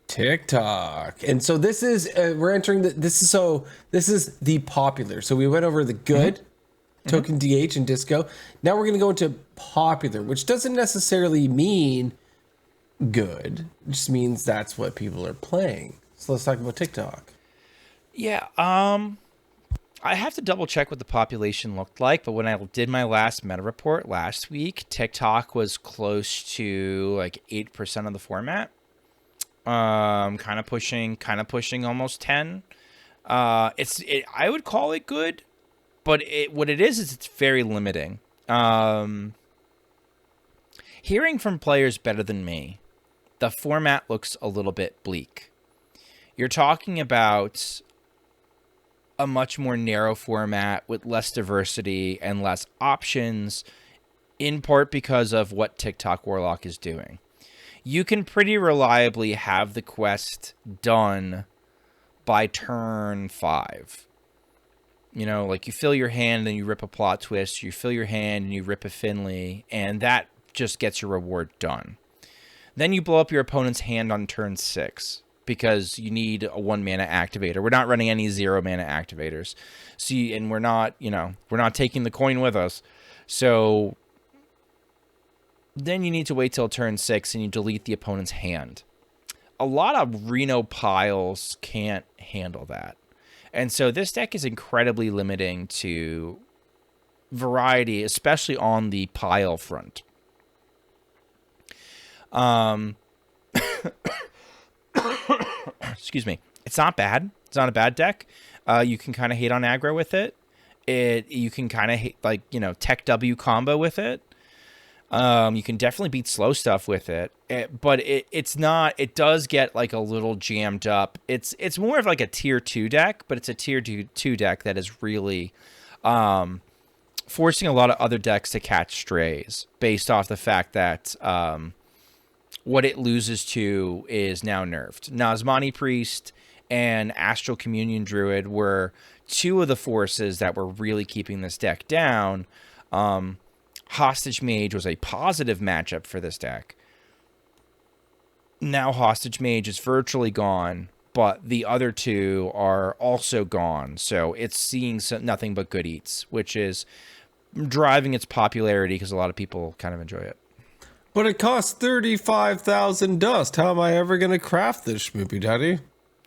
TikTok, and so this is we're entering this is the popular. So we went over the good token DH and disco. Now we're going to go into popular, which doesn't necessarily mean good. It just means that's what people are playing. So let's talk about TikTok. Yeah, I have to double check what the population looked like, but when I did my last meta report last week, TikTok was close to like 8% of the format. Kind of pushing almost 10. I would call it good, but what it is it's very limiting. Hearing from players better than me, the format looks a little bit bleak. You're talking about a much more narrow format with less diversity and less options, in part because of what TikTok Warlock is doing. You can pretty reliably have the quest done by turn 5. Like you fill your hand and you rip a plot twist, you fill your hand and you rip a Finley, and that just gets your reward done. Then you blow up your opponent's hand on turn 6. Because you need a 1-mana activator. We're not running any 0-mana activators. And we're not taking the coin with us. So then you need to wait till turn 6 and you delete the opponent's hand. A lot of Reno piles can't handle that. And so this deck is incredibly limiting to variety, especially on the pile front. Excuse me. It's not bad. It's not a bad deck. You can kind of hate on aggro with it. You can kind of tech W combo with it. You can definitely beat slow stuff with it. But it's not. It does get like a little jammed up. It's more of like a tier 2 deck, but it's a tier 2 deck that is really forcing a lot of other decks to catch strays based off the fact that what it loses to is now nerfed. Nazmani Priest and Astral Communion Druid were two of the forces that were really keeping this deck down. Hostage Mage was a positive matchup for this deck. Now Hostage Mage is virtually gone, but the other two are also gone. So it's seeing nothing but good eats, which is driving its popularity because a lot of people kind of enjoy it. But it costs 35,000 dust. How am I ever going to craft this, Schmoopydady?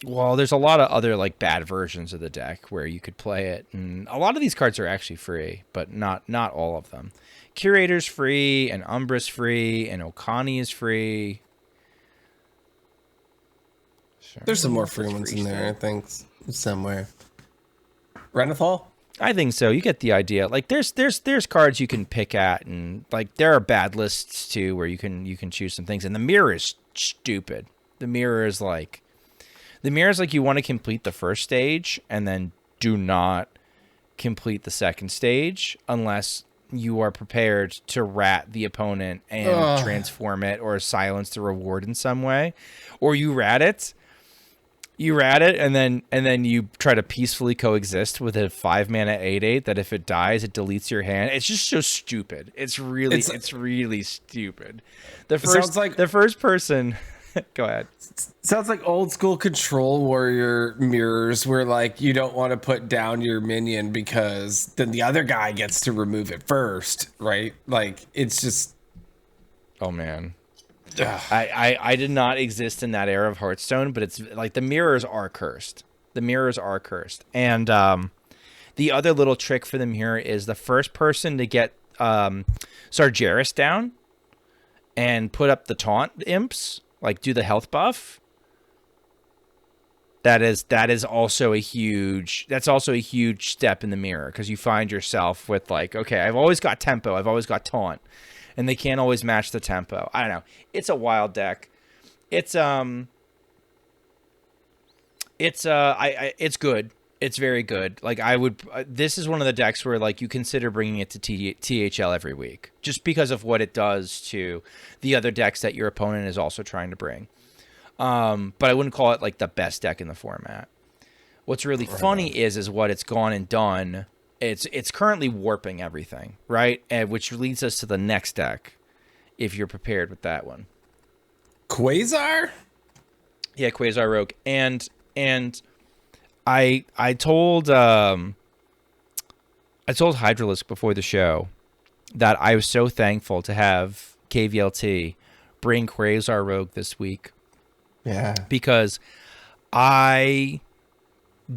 Well, there's a lot of other like bad versions of the deck where you could play it, and a lot of these cards are actually free, but not all of them. Curator's free, and Umbra's free, and Okani is free. Sure. There's some more free ones in there, I think, somewhere. Renathal? I think so. You get the idea. Like there's cards you can pick at, and like there are bad lists too where you can choose some things. And the mirror is stupid. The mirror is like you want to complete the first stage and then do not complete the second stage unless you are prepared to rat the opponent and transform it or silence the reward in some way, or you rat it. And then you try to peacefully coexist with a 5-mana 8/8 that if it dies, it deletes your hand. It's just so stupid. It's really stupid. The first person. Go ahead. Sounds like old school Control Warrior mirrors where like you don't want to put down your minion because then the other guy gets to remove it first, right? Like it's just. Oh man. I did not exist in that era of Hearthstone, but it's like the mirrors are cursed. The mirrors are cursed. And the other little trick for the mirror is the first person to get Sargeras down and put up the taunt imps, like do the health buff, That is also a huge step in the mirror, because you find yourself with like, okay, I've always got tempo, I've always got taunt, and they can't always match the tempo. I don't know. It's a wild deck. It's it's good. It's very good. Like this is one of the decks where like you consider bringing it to THL every week, just because of what it does to the other decks that your opponent is also trying to bring. But I wouldn't call it like the best deck in the format. What's really funny is what it's gone and done. It's currently warping everything, right? And which leads us to the next deck, if you're prepared with that one. Quasar? Yeah, Quasar Rogue. And I told Hydralisk before the show that I was so thankful to have KVLT bring Quasar Rogue this week. Yeah. Because I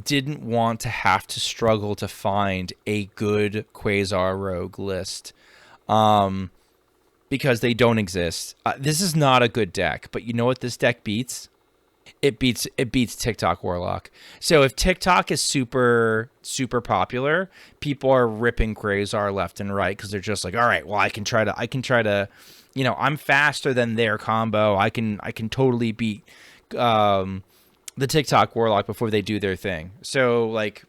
didn't want to have to struggle to find a good Quasar Rogue list. Because they don't exist. This is not a good deck, but you know what this deck beats? It beats TikTok Warlock. So if TikTok is super popular, people are ripping Quasar left and right because they're just like, all right, well I can try to, you know, I'm faster than their combo. I can totally beat the TikTok Warlock before they do their thing. So like,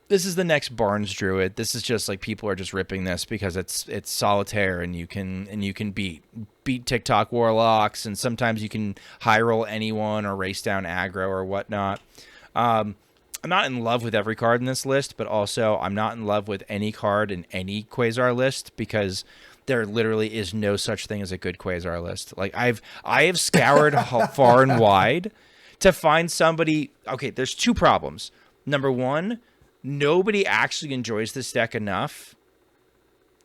this is the next Barnes Druid. This is just like people are just ripping this because it's solitaire and you can beat TikTok Warlocks, and sometimes you can high roll anyone or race down aggro or whatnot. I'm not in love with every card in this list, but also I'm not in love with any card in any Quasar list, because there literally is no such thing as a good Quasar list. Like I have scoured far and wide to find somebody. Okay, there's two problems. Number one, nobody actually enjoys this deck enough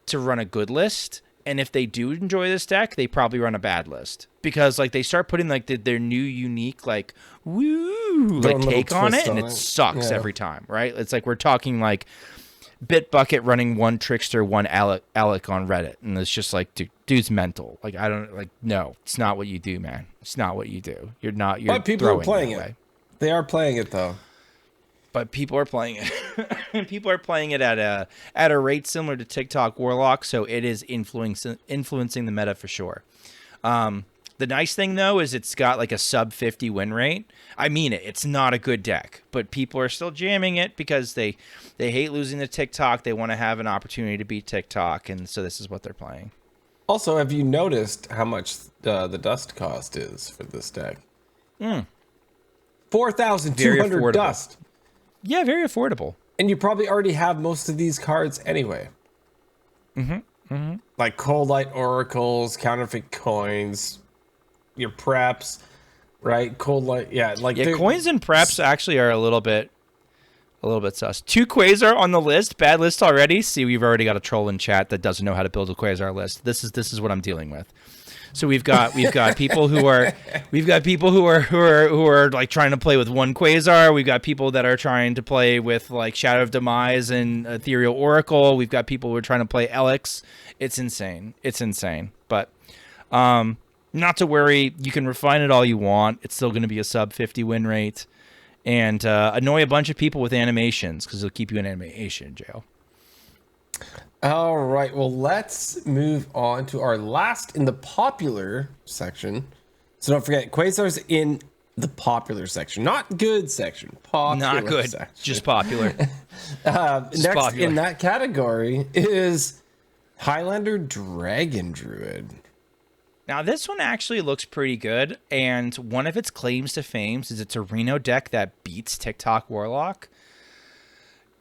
to run a good list. And if they do enjoy this deck, they probably run a bad list, because like they start putting like their new unique like like take on it, and it sucks every time, right? It's like we're talking like Bitbucket running one Trickster, one Alec on Reddit, and it's just like, dude's mental. Like I don't like, no, it's not what you do, man. It's not what you do. You're not. You're but people are playing it. Way. They are playing it though. But people are playing it. People are playing it at a rate similar to TikTok Warlock, so it is influencing the meta for sure. The nice thing though is it's got like a sub 50 win rate. I mean it. It's not a good deck, but people are still jamming it because they hate losing to TikTok. They want to have an opportunity to beat TikTok, and so this is what they're playing. Also, have you noticed how much the dust cost is for this deck? 4,200 dust. Yeah, very affordable. And you probably already have most of these cards anyway. Like Cold Light Oracles, Counterfeit Coins, your preps, right? Cold Light, yeah. Like coins and preps actually are a little bit sus. 2 Quasar on the list, bad list already. See, we've already got a troll in chat that doesn't know how to build a Quasar list. This is what I'm dealing with. So we've got people who are like trying to play with 1 Quasar. We've got people that are trying to play with like Shadow of Demise and Ethereal Oracle. We've got people who are trying to play Elix. It's insane. But not to worry. You can refine it all you want. It's still going to be a sub 50 win rate, and annoy a bunch of people with animations, because it'll keep you in animation jail. All right, well, let's move on to our last in the popular section. So don't forget, Quasar's in the popular section, not good section. Popular not good, section. just popular. Next popular. in that category is Highlander Dragon Druid. Now, this one actually looks pretty good, and one of its claims to fame is it's a Reno deck that beats TikTok Warlock.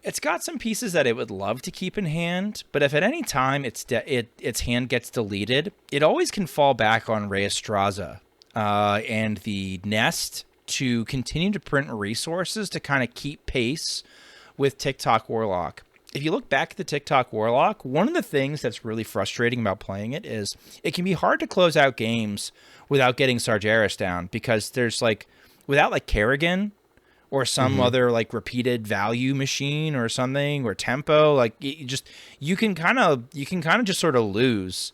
It's got some pieces that it would love to keep in hand, but if at any time its hand gets deleted, it always can fall back on Reestraza and the Nest to continue to print resources to kind of keep pace with TikTok Warlock. If you look back at the TikTok Warlock, one of the things that's really frustrating about playing it is it can be hard to close out games without getting Sargeras down, because there's like, without like Kerrigan or some other like repeated value machine or something, or tempo, like you can kind of just sort of lose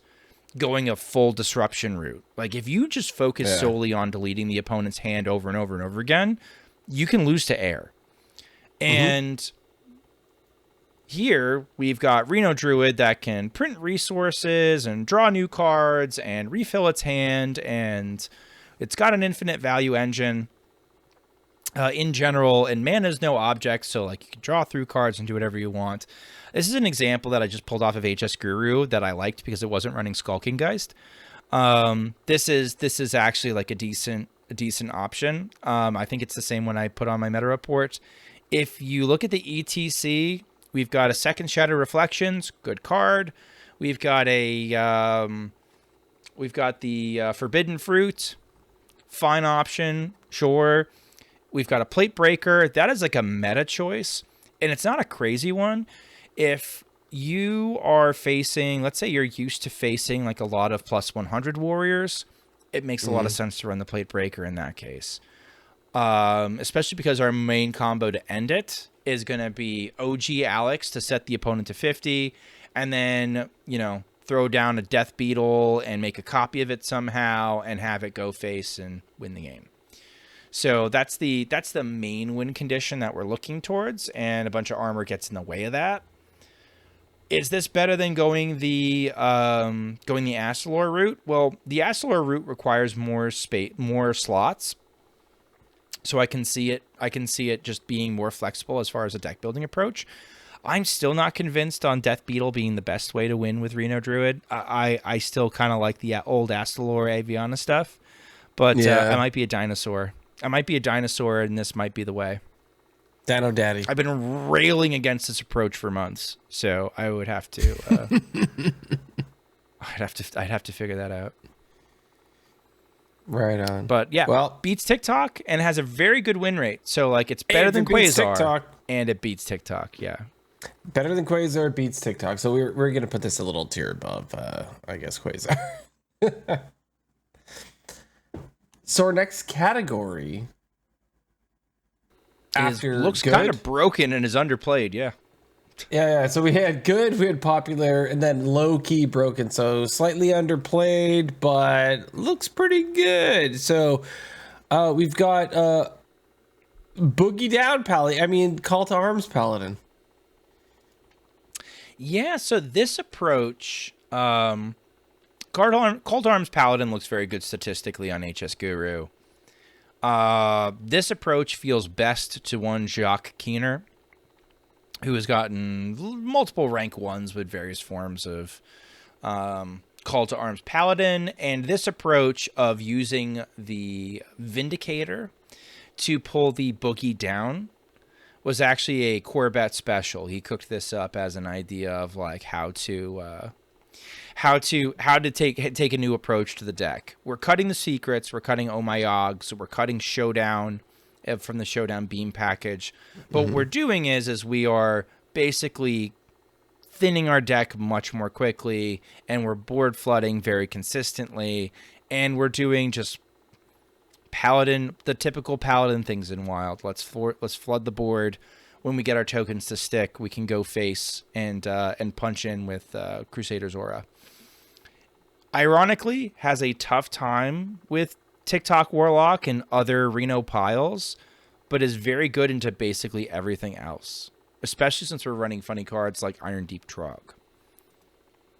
going a full disruption route. Like if you just focus solely on deleting the opponent's hand over and over and over again, you can lose to air. And here we've got Reno Druid that can print resources and draw new cards and refill its hand, and it's got an infinite value engine in general, and mana's no object, so like you can draw through cards and do whatever you want. This is an example that I just pulled off of HS Guru that I liked because it wasn't running Skulking Geist. This is actually like a decent option. I think it's the same one I put on my meta report. If you look at the ETC, we've got a Second Shadow Reflections, good card. We've got the Forbidden Fruit, fine option, sure. We've got a Plate Breaker. That is like a meta choice, and it's not a crazy one. If you are facing, let's say you're used to facing like a lot of +100 warriors, it makes a lot of sense to run the Plate Breaker in that case. Especially because our main combo to end it is going to be OG Alex to set the opponent to 50, and then, you know, throw down a Death Beetle and make a copy of it somehow and have it go face and win the game. So that's the main win condition that we're looking towards, and a bunch of armor gets in the way of that. Is this better than going the Astalor route? Well, the Astalor route requires more slots. So I can see it just being more flexible as far as a deck building approach. I'm still not convinced on Death Beetle being the best way to win with Reno Druid. I still kind of like the old Astalor Aviana stuff, but I might be a dinosaur. And this might be the way. Dino Daddy. I've been railing against this approach for months, so I would have to. I'd have to figure that out. Right on. But yeah, well, beats TikTok and has a very good win rate. So like it's better than Quasar, TikTok. And it beats TikTok. Yeah, better than Quasar, beats TikTok. So we're gonna put this a little tier above, I guess, Quasar. So our next category looks kind of broken and is underplayed. Yeah. Yeah. So we had good, we had popular, and then low key broken. So slightly underplayed, but looks pretty good. So we've got Boogie Down Paladin. I mean, Call to Arms Paladin. Yeah. So this approach, Call to Arms Paladin looks very good statistically on HS Guru. This approach feels best to one Jacques Keener, who has gotten multiple rank 1s with various forms of Call to Arms Paladin, and this approach of using the Vindicator to pull the Boogie down was actually a Corbett special. He cooked this up as an idea of like how to take a new approach to the deck. We're cutting the secrets, we're cutting Oh My Yogs, we're cutting Showdown from the Showdown Beam package. But what we're doing is we are basically thinning our deck much more quickly, and we're board flooding very consistently, and we're doing just Paladin, the typical Paladin things in Wild. Let's flood the board. When we get our tokens to stick, we can go face and punch in with Crusader's Aura. Ironically, has a tough time with TikTok Warlock and other Reno piles, but is very good into basically everything else, especially since we're running funny cards like Iron Deep Trog.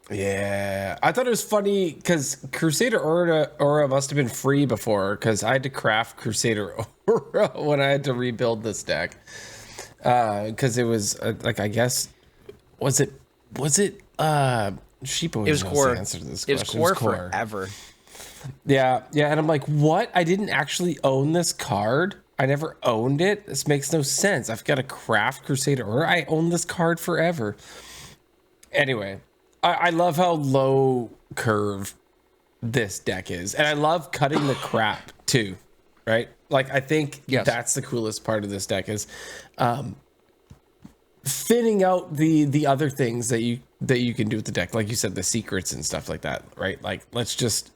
Yeah, I thought it was funny because Crusader Aura must have been free before, because I had to craft Crusader Aura when I had to rebuild this deck. Because it was like, I guess, was it Sheepo? It was core. Answer to this it was question. core forever. Yeah, and I'm like, what? I didn't actually own this card. I never owned it. This makes no sense. I've got to craft Crusader Aura. I own this card forever. Anyway, I love how low curve this deck is, and I love cutting the crap too. Right? Like, I think that's the coolest part of this deck is thinning out the other things that you can do with the deck, like you said, the secrets and stuff like that, right? Like, let's just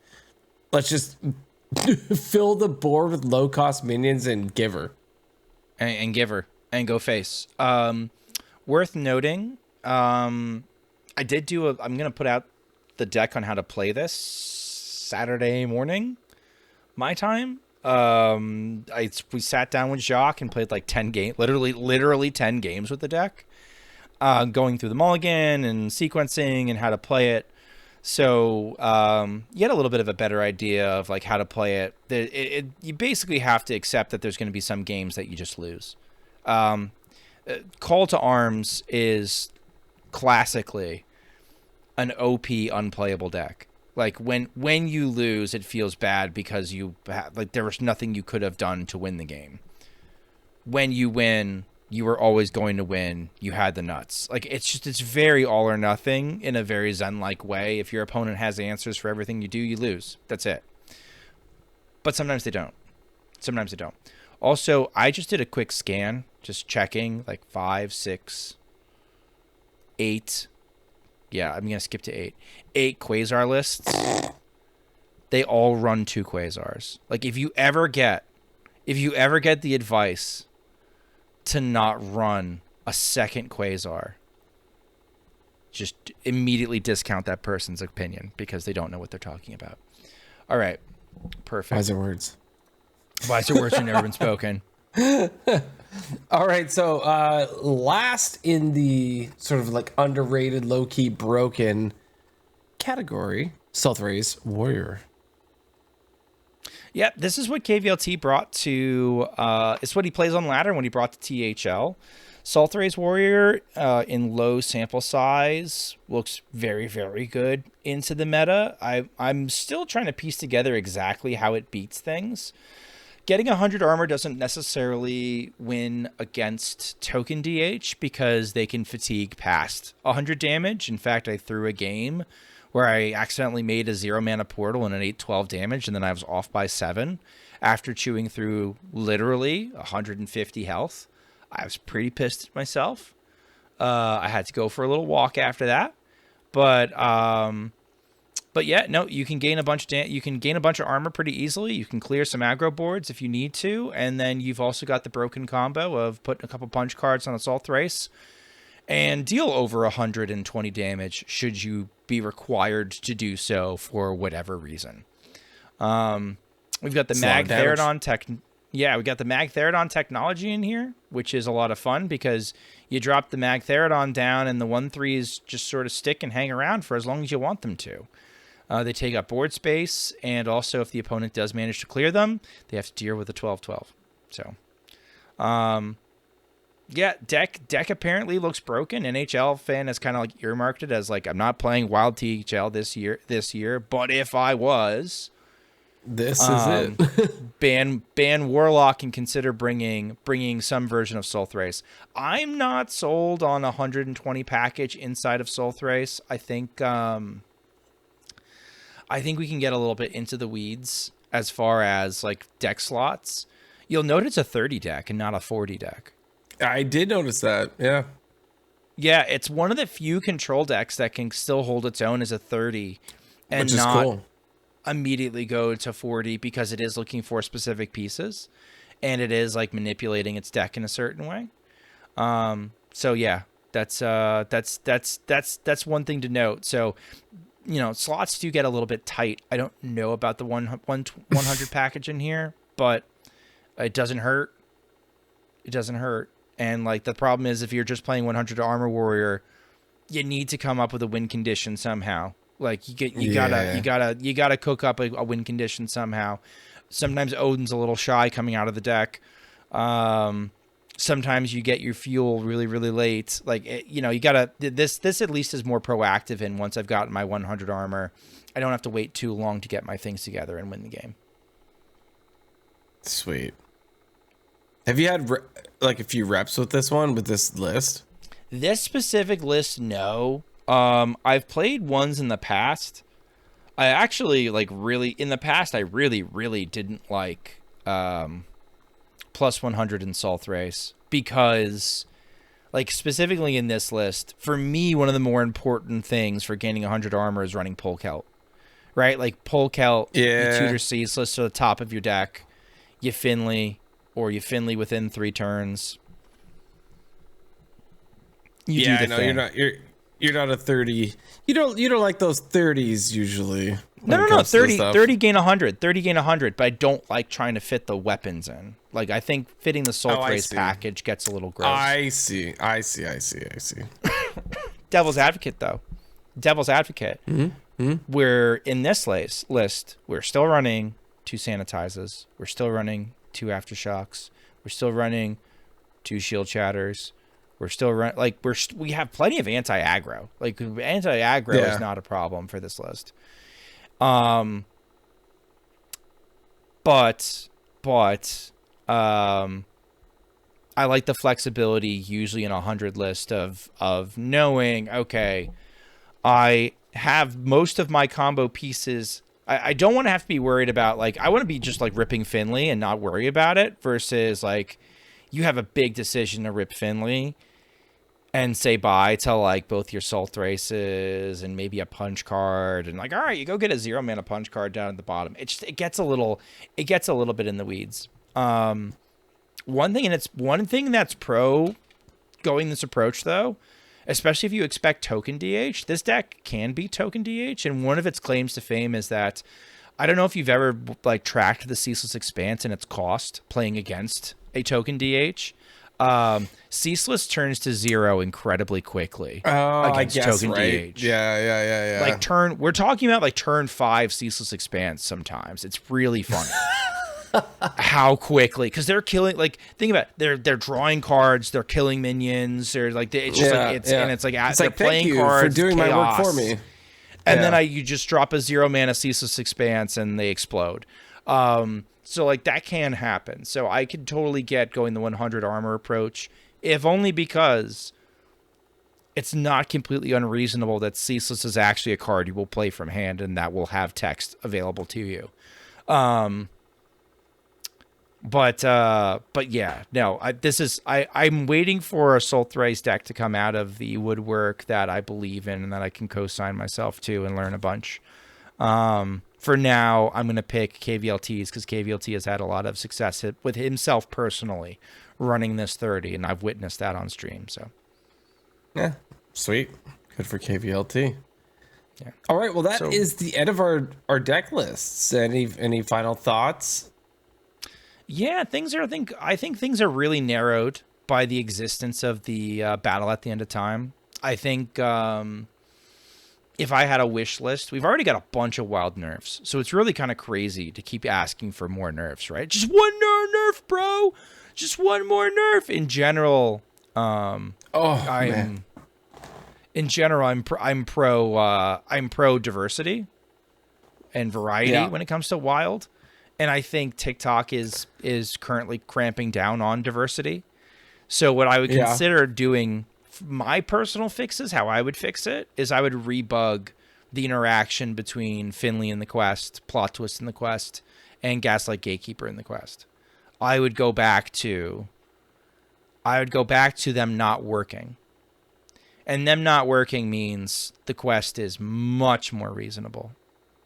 fill the board with low cost minions and give her and give her and go face. Worth noting, I'm gonna put out the deck on how to play this Saturday morning, my time. We sat down with Jacques and played like 10 games, literally 10 games with the deck, going through them all again and sequencing and how to play it. So you get a little bit of a better idea of like how to play it. You basically have to accept that there's going to be some games that you just lose. Call to Arms is classically an OP unplayable deck. Like when you lose, it feels bad because there was nothing you could have done to win the game. When you win, you were always going to win. You had the nuts. Like it's very all or nothing in a very Zen-like way. If your opponent has answers for everything you do, you lose. That's it. But sometimes they don't. Also, I just did a quick scan, just checking like 5, 6, 8. Yeah, I'm going to skip to 8. 8 Quasar lists. They all run 2 Quasars. Like if you ever get the advice to not run a second Quasar, just immediately discount that person's opinion because they don't know what they're talking about. All right. Perfect. Wiser words. Wiser words have never been spoken. All right, so last in the sort of like underrated, low-key, broken category, Stealth Race Warrior. Yeah, this is what KVLT brought to... it's what he plays on ladder when he brought to THL. Stealth Race Warrior in low sample size looks very, very good into the meta. I'm still trying to piece together exactly how it beats things. Getting 100 armor doesn't necessarily win against token DH because they can fatigue past 100 damage. In fact, I threw a game where I accidentally made a 0 mana portal and an 8/12 damage, and then I was off by 7 after chewing through literally 150 health. I was pretty pissed at myself. I had to go for a little walk after that, but yeah, no, you can gain a bunch of armor pretty easily. You can clear some aggro boards if you need to, and then you've also got the broken combo of putting a couple punch cards on Assault Thrace and deal over 120 damage should you be required to do so for whatever reason. We've got the Mag Therodon we got the Mag Therodon technology in here, which is a lot of fun because you drop the Mag Therodon down and the 1/3s just sort of stick and hang around for as long as you want them to. They take up board space, and also if the opponent does manage to clear them, they have to deal with a 12/12. So, yeah, deck apparently looks broken. NHL fan has kind of like earmarked it as like, I'm not playing Wild THL this year, but if I was, this is it. ban Warlock and consider bringing some version of Soul Thrace. I'm not sold on 120 package inside of Soul Thrace. I think we can get a little bit into the weeds as far as like deck slots. You'll note it's a 30 deck and not a 40 deck. I did notice that. Yeah. Yeah, it's one of the few control decks that can still hold its own as a 30 and Which is not cool. Immediately go to 40 because it is looking for specific pieces and it is like manipulating its deck in a certain way. So yeah, that's one thing to note. So, you know, slots do get a little bit tight. I don't know about the 100 package in here, but it doesn't hurt. It doesn't hurt. And like the problem is if you're just playing 100 Armor Warrior, you need to come up with a win condition somehow. Like you gotta cook up a win condition somehow. Sometimes Odin's a little shy coming out of the deck. Sometimes you get your fuel really, really late. Like, you know, you gotta, this at least is more proactive. And once I've gotten my 100 armor, I don't have to wait too long to get my things together and win the game. Sweet. Have you had like a few reps with this list? This specific list, no. I've played ones in the past. I actually in the past, I really, really didn't like, plus 100 in Soul Thrace because like specifically in this list, for me, one of the more important things for gaining 100 armor is running Pole Celt, right? Like Pole Celt, you tutor Ceaseless to the top of your deck, you Finley within 3 turns. You do the thing. You're not a 30. You don't like those 30s usually. No. 30 gain 100. 30 gain 100, but I don't like trying to fit the weapons in. Like, I think fitting the Soul Trace package gets a little gross. I see. Devil's Advocate, though. Devil's Advocate. We're in this list, we're still running 2 Sanitizers. We're still running 2 Aftershocks. We're still running 2 Shield Chatters. We're still running, like, we have plenty of anti-aggro. Like, anti-aggro is not a problem for this list. But I like the flexibility usually in a 100 list of knowing, okay, I have most of my combo pieces. I don't want to have to be worried about, like, I want to be just like ripping Finley and not worry about it versus like you have a big decision to rip Finley and say bye to like both your Salt Races and maybe a punch card and like, all right, you go get a 0 mana punch card down at the bottom. It gets a little bit in the weeds. One thing that's pro going this approach though, especially if you expect token DH, this deck can be token DH. And one of its claims to fame is that, I don't know if you've ever like tracked the Ceaseless Expanse and its cost playing against a token DH. Ceaseless turns to 0 incredibly quickly against token right? DH. Yeah. Like we're talking about like turn 5 Ceaseless Expanse sometimes. It's really funny. How quickly, because they're killing, like, think about it, they're drawing cards, they're killing minions, they're like, it's just and it's like they're playing cards for doing chaos, my work for me, and then you just drop a 0 mana Ceaseless Expanse and they explode. So like that can happen. So I could totally get going the 100 armor approach, if only because it's not completely unreasonable that Ceaseless is actually a card you will play from hand and that will have text available to you. But yeah, no, I'm waiting for a Soul Thrice deck to come out of the woodwork that I believe in and that I can co-sign myself to and learn a bunch. For now, I'm going to pick KVLTs because KVLT has had a lot of success with himself personally running this 30, and I've witnessed that on stream. So, yeah, sweet, good for KVLT. Yeah. All right, well, that is the end of our deck lists. Any final thoughts? Yeah, I think things are really narrowed by the existence of the battle at the end of time. I think if I had a wish list, we've already got a bunch of wild nerfs, so it's really kind of crazy to keep asking for more nerfs, right? Just one more nerf, bro. Just one more nerf. In general, I'm pro diversity and variety when it comes to wild. And I think TikTok is currently cramping down on diversity. So what I would consider doing, my personal fixes, how I would fix it, is I would rebug the interaction between Finley in the quest, Plot Twist in the quest, and Gaslight Gatekeeper in the quest. I would go back to them not working. And them not working means the quest is much more reasonable.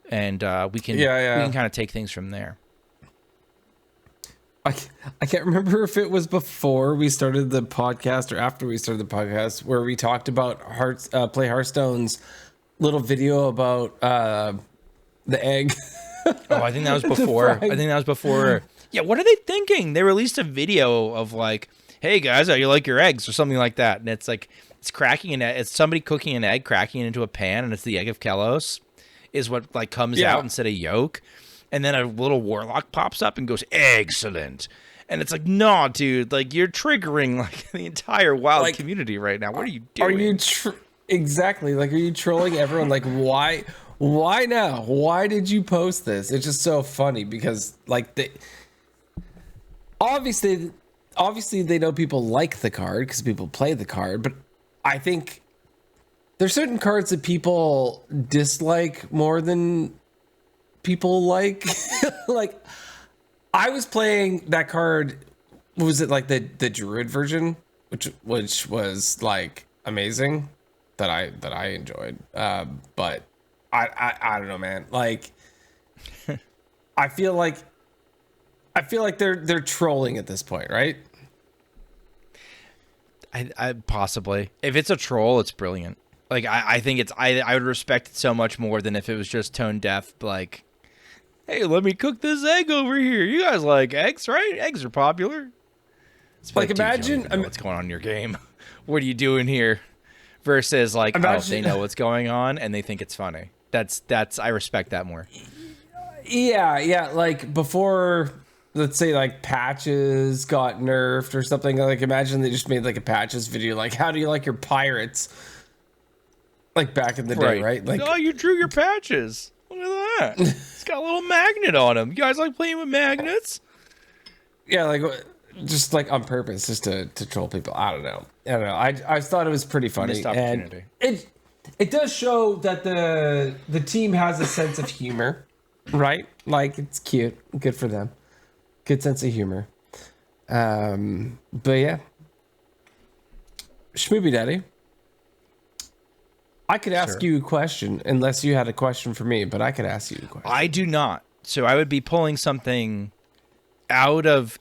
And we can kind of take things from there. I can't remember if it was before we started the podcast or after we started the podcast where we talked about Play Hearthstone's little video about the egg. Oh, I think that was before. Yeah, what are they thinking? They released a video of like, hey guys, how you like your eggs or something like that. And it's like, it's cracking an egg. It's somebody cooking an egg, cracking it into a pan, and it's the egg of Kelos is what like comes out instead of yolk. And then a little warlock pops up and goes, excellent. And it's like, no, dude, like you're triggering like the entire wild community right now. What are you doing? Are you exactly like, are you trolling everyone? Like, why now? Why did you post this? It's just so funny because like obviously they know people like the card because people play the card, but I think there's certain cards that people dislike more than people like. Like I was playing that card, was it like the druid version, which was like amazing, that I enjoyed, but I don't know, man. Like I feel like they're trolling at this point, right? I possibly, if it's a troll, it's brilliant. Like, I think it's, I would respect it so much more than if it was just tone deaf, like, hey, let me cook this egg over here. You guys like eggs, right? Eggs are popular. It's Like, dude, you don't imagine even know what's going on in your game. What are you doing here? Versus like, imagine, they know what's going on and they think it's funny. That's I respect that more. Yeah, like before, let's say like Patches got nerfed or something. Like, imagine they just made like a Patches video, like, how do you like your pirates? Like back in the day, right? Like, oh, you drew your Patches. Look at that. It's got a little magnet on him. You guys like playing with magnets? Yeah, like just like on purpose, just to troll people. I don't know. I thought it was pretty funny, Missed opportunity. And it does show that the team has a sense of humor, right? Like, it's cute, good for them, good sense of humor. But yeah, Schmoopydady, I could ask you a question unless you had a question for me, but I could ask you a question. I do not. So I would be pulling something out of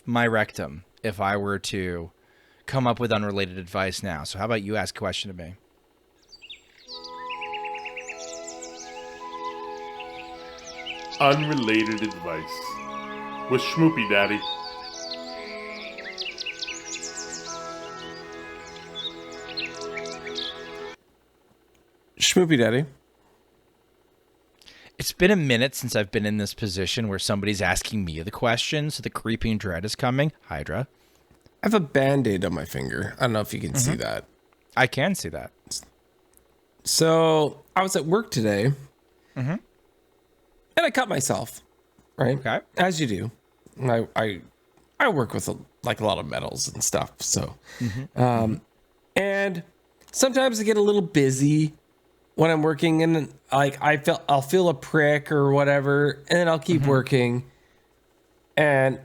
my rectum if I were to come up with unrelated advice now. So how about you ask a question to me? Unrelated Advice with Schmoopydady. Schmoopydady. It's been a minute since I've been in this position where somebody's asking me the question, so the creeping dread is coming. Hydra. I have a Band-Aid on my finger. I don't know if you can see that. I can see that. So I was at work today, and I cut myself, right? Okay. As you do. And I work with a lot of metals and stuff. So, and sometimes I get a little busy when I'm working, and like I'll feel a prick or whatever, and then I'll keep working. And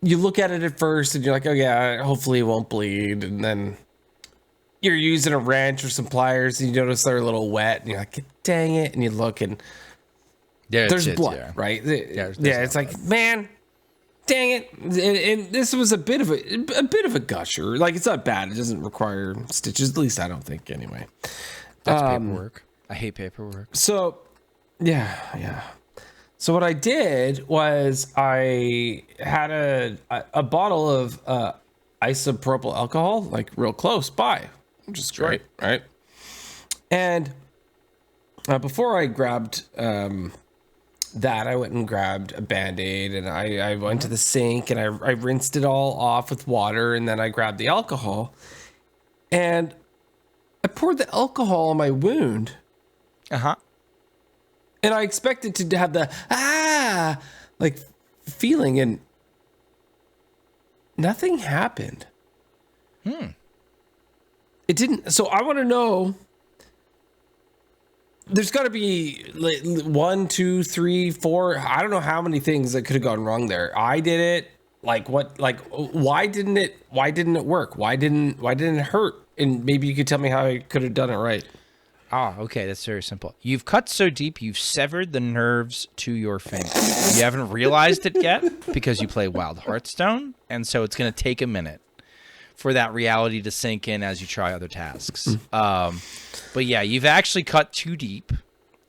you look at it at first, and you're like, oh yeah, hopefully it won't bleed, and then you're using a wrench or some pliers, and you notice they're a little wet, and you're like, dang it, and you look, and there's blood, right? There's it's like, man, dang it. And this was a bit of a gusher. Like, it's not bad. It doesn't require stitches, at least I don't think, anyway. That's paperwork. I hate paperwork. So, yeah. So what I did was I had a bottle of isopropyl alcohol, like real close by, which is great, right? And before I grabbed that, I went and grabbed a Band-Aid, and I went to the sink, and I rinsed it all off with water, and then I grabbed the alcohol, and I poured the alcohol on my wound. And I expected to have the like feeling, and nothing happened. It didn't. So I want to know. There's got to be like 1, 2, 3, 4. I don't know how many things that could have gone wrong there. I did it. Like what? Like why didn't it work? Why didn't it hurt? And maybe you could tell me how I could have done it right. Okay, that's very simple. You've cut so deep, you've severed the nerves to your finger. You haven't realized it yet because you play Wild Hearthstone, and so it's going to take a minute for that reality to sink in as you try other tasks. But yeah, you've actually cut too deep,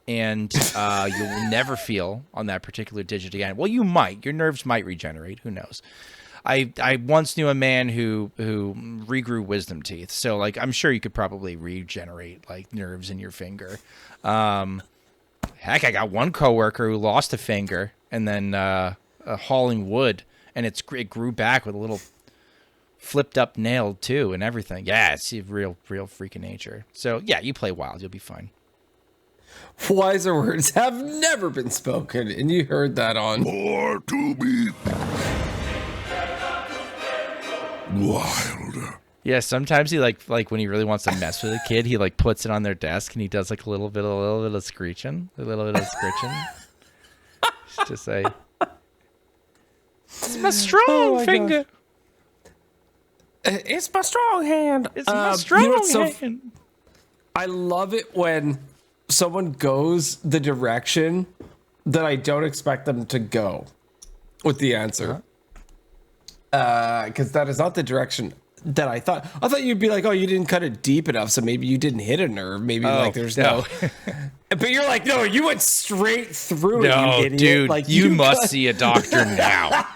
and you will never feel on that particular digit again. Well, you might. Your nerves might regenerate. Who knows? I once knew a man who regrew wisdom teeth. So, like, I'm sure you could probably regenerate, like, nerves in your finger. Heck, I got one coworker who lost a finger and then hauling wood, and it grew back with a little flipped up nail, too, and everything. Yeah, it's real freak of nature. So, yeah, you play Wild. You'll be fine. Wiser words have never been spoken, and you heard that on... Or to be wild. Yeah, sometimes he like when he really wants to mess with a kid, he like puts it on their desk and he does like a little bit of screeching, just to say, "It's my strong finger. It's my strong hand. It's my strong hand." I love it when someone goes the direction that I don't expect them to go with the answer. Because that is not the direction that I thought you'd be like, oh, you didn't cut it deep enough, so maybe you didn't hit a nerve. Maybe like there's no. But you're like, no, you went straight through it, you idiot. Dude, like you must see a doctor now.